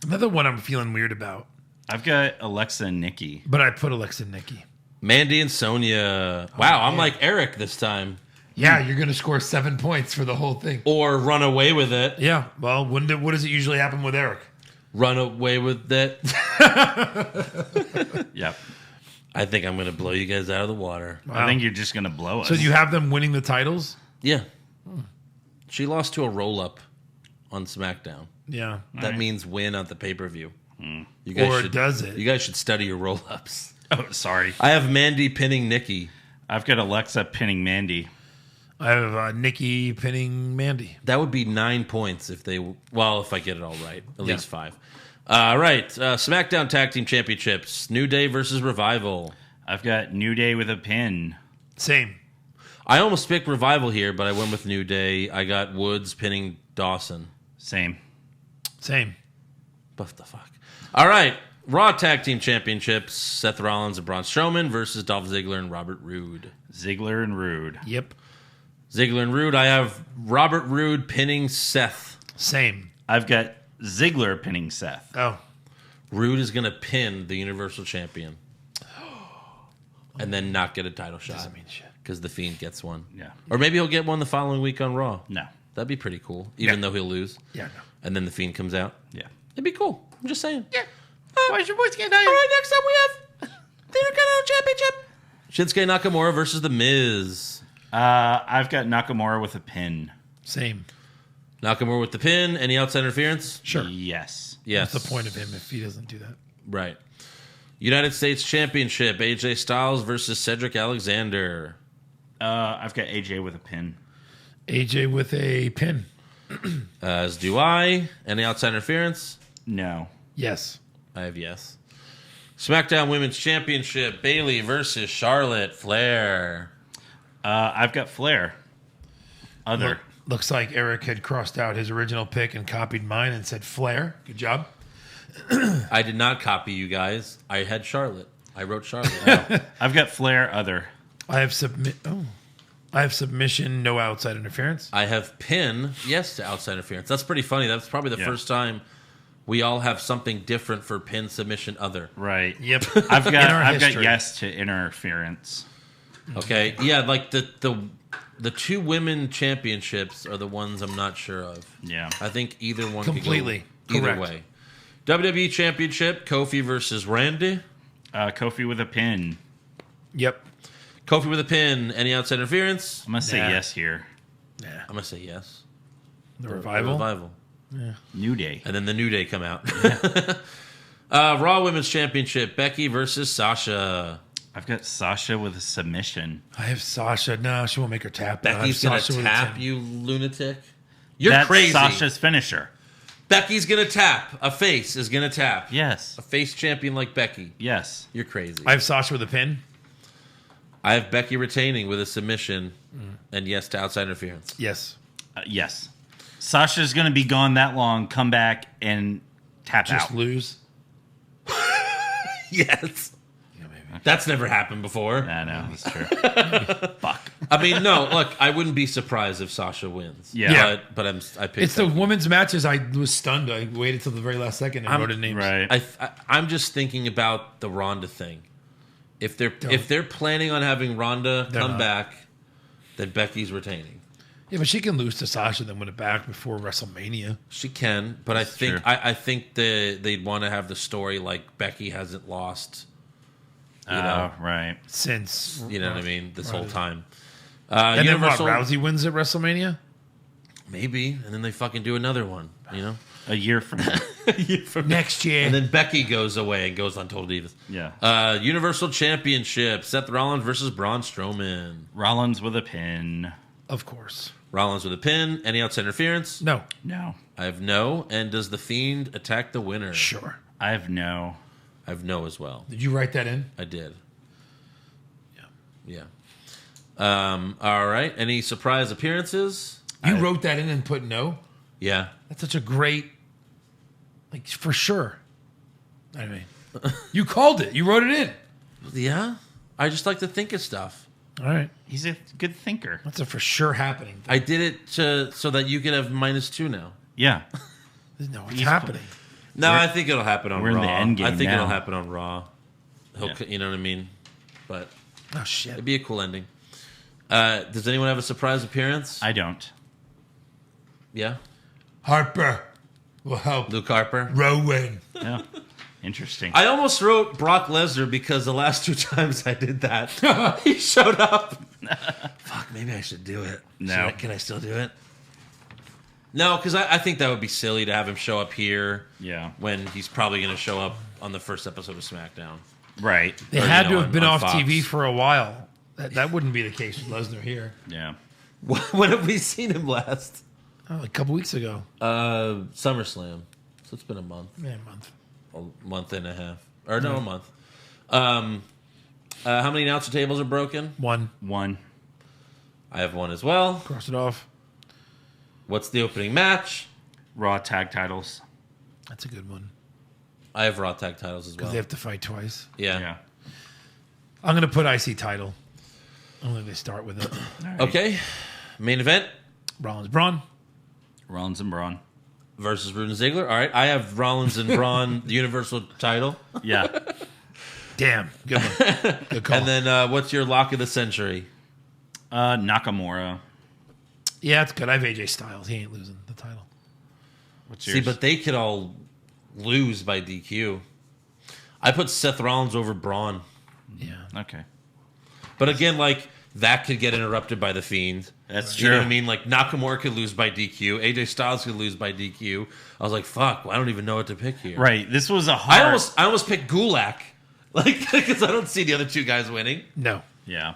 Another one I'm feeling weird about, I've got Alexa and Nikki. but I put Alexa and Nikki. Mandy and Sonya. Wow, I'm like Eric this time. Yeah, you're going to score 7 points for the whole thing. Or run away with it. Yeah, well, what does it usually happen with Eric? Run away with it. Yep. I think I'm going to blow you guys out of the water. I think you're just going to blow us. So you have them winning the titles? Yeah. She lost to a roll-up on SmackDown. Yeah. That means win at the pay-per-view. You Or does it? You guys should study your roll-ups. Oh, sorry. I have Mandy pinning Nikki. I've got Alexa pinning Mandy. I have Nikki pinning Mandy. That would be 9 points if I get it all right. At least 5. All right. SmackDown Tag Team Championships. New Day versus Revival. I've got New Day with a pin. Same. I almost picked Revival here, but I went with New Day. I got Woods pinning Dawson. Same. What the fuck? All right. Raw Tag Team Championships. Seth Rollins and Braun Strowman versus Dolph Ziggler and Robert Roode. Ziggler and Rude. Yep. Ziggler and Roode. I have Robert Roode pinning Seth. Same. I've got Ziggler pinning Seth. Oh. Roode is going to pin the Universal Champion. And then not get a title shot. Doesn't mean shit. Because the Fiend gets one. Yeah. Or maybe he'll get one the following week on Raw. No. That'd be pretty cool. Even though he'll lose. Yeah, no. And then the Fiend comes out. Yeah. It'd be cool. I'm just saying. Yeah. Why's your voice getting All right, next up we have the Intercontinental Championship. Shinsuke Nakamura versus The Miz. I've got Nakamura with a pin. Same. Nakamura with the pin. Any outside interference? Sure. Yes. Yes. What's the point of him if he doesn't do that? Right. United States Championship. AJ Styles versus Cedric Alexander. I've got AJ with a pin. AJ with a pin. As do I. Any outside interference? No. Yes. I have yes. SmackDown Women's Championship. Bayley versus Charlotte Flair. I've got Flair. Other. Looks like Eric had crossed out his original pick and copied mine and said Flair. Good job. I did not copy you guys. I had Charlotte. I wrote Charlotte. I've got Flair. Other. I have submission, no outside interference. I have pin, yes to outside interference. That's pretty funny. That's probably the first time we all have something different for pin, submission, other. Right. Yep. I've In our got history. yes to interference. Okay. Yeah, like the two women championships are the ones I'm not sure of. Yeah. I think either one Completely. could go either Correct. way. WWE Championship, Kofi versus Randy. Kofi with a pin. Yep. Kofi with a pin. Any outside interference? I'm gonna say Nah. yes here. Yeah. I'm gonna say yes. The The revival. Revival. New Day. And then the New Day come out. Raw Women's Championship, Becky versus Sasha. I've got Sasha with a submission. I have Sasha. No, she won't make her tap. I have Becky's gonna Sasha with a tap, 10. you lunatic. You're That's crazy. Sasha's finisher. Becky's gonna tap. A face is gonna tap. Yes. A face champion like Becky. Yes. You're crazy. I have Sasha with a pin. I have Becky retaining with a submission and yes to outside interference. Yes. Yes. Sasha's going to be gone that long, come back, and tap Just out. lose. Yes. Yeah, maybe. That's never happened before. I know, that's true. Fuck. I mean, no, look, I wouldn't be surprised if Sasha wins. Yeah. But I picked It's the Becky. women's matches. I was stunned. I waited till the very last second and wrote in names. Right. I'm just thinking about the Ronda thing. If they're planning on having Ronda They're come not. back, then Becky's retaining. Yeah, but she can lose to Sasha, then win it back before WrestleMania. She can, but I think true. I think they'd want to have the story like Becky hasn't lost. You know, right. Since you know what I mean. This whole time, and Universal then what? Rousey wins at WrestleMania. maybe, and then they fucking do another one. You know, A year from now. Next year. and then Becky goes away and goes on Total Divas. Yeah. Universal Championship: Seth Rollins versus Braun Strowman. Rollins with a pin. Of course. Rollins with a pin. Any outside interference? No. No. I have no. And does the Fiend attack the winner? Sure. I have no. I have no as well. Did you write that in? I did. Yeah. All right. Any surprise appearances? You wrote that in and put no? Yeah. That's such a great, like, for sure. I mean, you called it. You wrote it in. Yeah. I just like to think of stuff. All right. He's a good thinker. That's a for sure happening thing. I did it so that you could have -2 now. Yeah. No, it's happening. No, I think it'll happen on we're Raw. in the end game I think now. it'll happen on Raw. Yeah. You know what I mean? But Oh, shit. it'd be a cool ending. Does anyone have a surprise appearance? I don't. Yeah? Harper will help Luke Harper? Rowan. Yeah. Interesting. I almost wrote Brock Lesnar because the last 2 times I did that, he showed up. Fuck, maybe I should do it. No. Can I still do it? No, because I think that would be silly to have him show up here Yeah. when he's probably going to show up on the first episode of SmackDown. Right. They Or, had you know, to have been on off Fox. TV for a while. That wouldn't be the case with Lesnar here. Yeah. When have we seen him last? Oh, a couple weeks ago. SummerSlam. So it's been a month. Yeah, a month. A month and a half. Or no, a month. How many announcer tables are broken? One. I have one as well. Cross it off. What's the opening match? Raw tag titles. That's a good one. I have Raw tag titles as Because well. they have to fight twice. Yeah. I'm going to put IC title. Only they start with it. Okay. Main event Rollins Braun. Rollins and Braun. versus Rude and Ziggler. All right. I have Rollins and Braun, the Universal title. Yeah. Damn. Good one. Good call. And then what's your lock of the century? Nakamura. Yeah, it's good. I have AJ Styles. He ain't losing the title. What's See, yours? but they could all lose by DQ. I put Seth Rollins over Braun. Yeah. Okay. But again, like, that could get interrupted by The Fiend. That's You know true. what I mean? Like, Nakamura could lose by DQ. AJ Styles could lose by DQ. I was like, fuck, I don't even know what to pick here. Right. This was a hard. I almost picked Gulak. Like, because I don't see the other two guys winning. No. Yeah.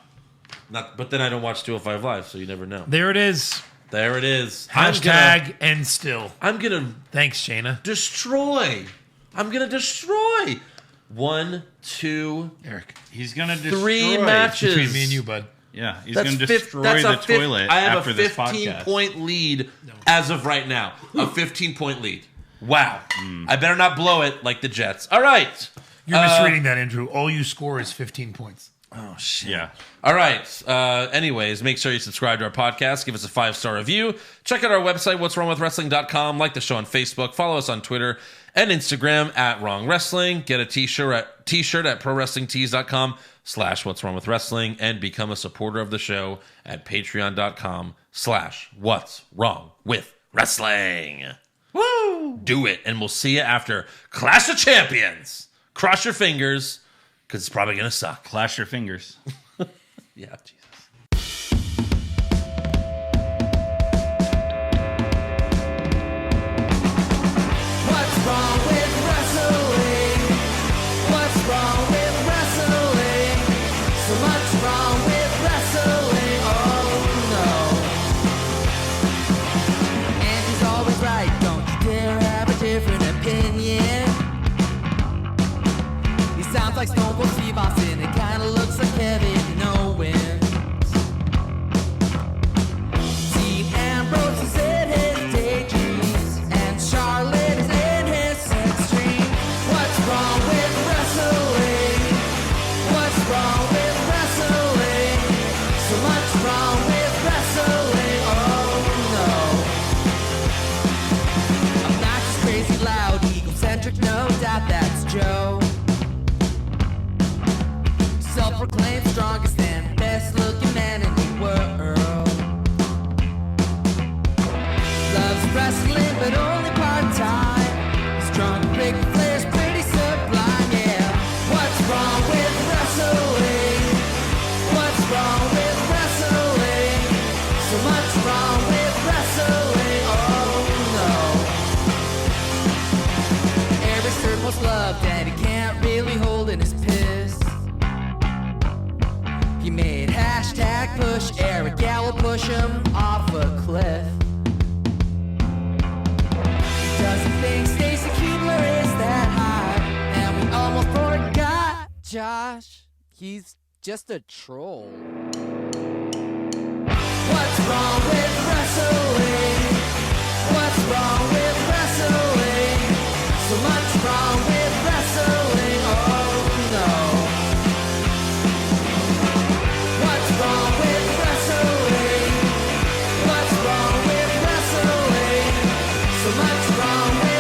But then I don't watch 205 Live, so you never know. There it is. There it is. Hashtag and still. I'm gonna Thanks, Shayna. destroy. I'm gonna destroy. 1, 2, Eric. He's gonna destroy 3 matches. Between me and you, bud. Yeah. He's That's gonna fif- destroy that's the a fif- toilet I have after a this 15 podcast. point lead as of right now. A 15-point lead. Wow. I better not blow it like the Jets. All right. You're misreading that, Andrew. All you score is 15 points. Oh, shit. Yeah. All right. Anyways, make sure you subscribe to our podcast. Give us a 5-star review. Check out our website, what'swrongwithwrestling.com. Like the show on Facebook. Follow us on Twitter and Instagram at Wrong Wrestling. Get a t-shirt at prowrestlingtees.com/what'swrongwithwrestling and become a supporter of the show at patreon.com/what'swrongwithwrestling. Woo! Do it, and we'll see you after Clash of Champions. Cross your fingers, because it's probably going to suck. Clash your fingers. Yeah, Jesus. What's wrong with wrestling? What's wrong with wrestling? So much wrong with wrestling. Oh no. And he's always right. Don't you dare have a different opinion. He sounds like Stone Cold Steve Austin. It kinda looks like Kevin Owens. Dean Ambrose is in his daydreams, and Charlotte is in his sex dream. What's wrong with wrestling? What's wrong with wrestling? So much wrong with wrestling. Oh no. Obnoxious, crazy, loud, egocentric, no doubt that's Joe. Self-proclaimed strongest and best-looking man in the world. Loves wrestling, but only part-time. Strong, big players, pretty sublime, yeah. What's wrong with wrestling? What's wrong with wrestling? So much wrong with wrestling, oh no. Eric's third most loved, and he can't really hold in his piss. He made hashtag push Eric, yeah, we'll push him off a cliff. He doesn't think Stacy Keebler is that high, and we almost broke Josh. He's just a troll. What's wrong with wrestling? What's wrong with wrestling? So much wrong with wrestling. Oh no. What's wrong with wrestling? What's wrong with wrestling? So much wrong with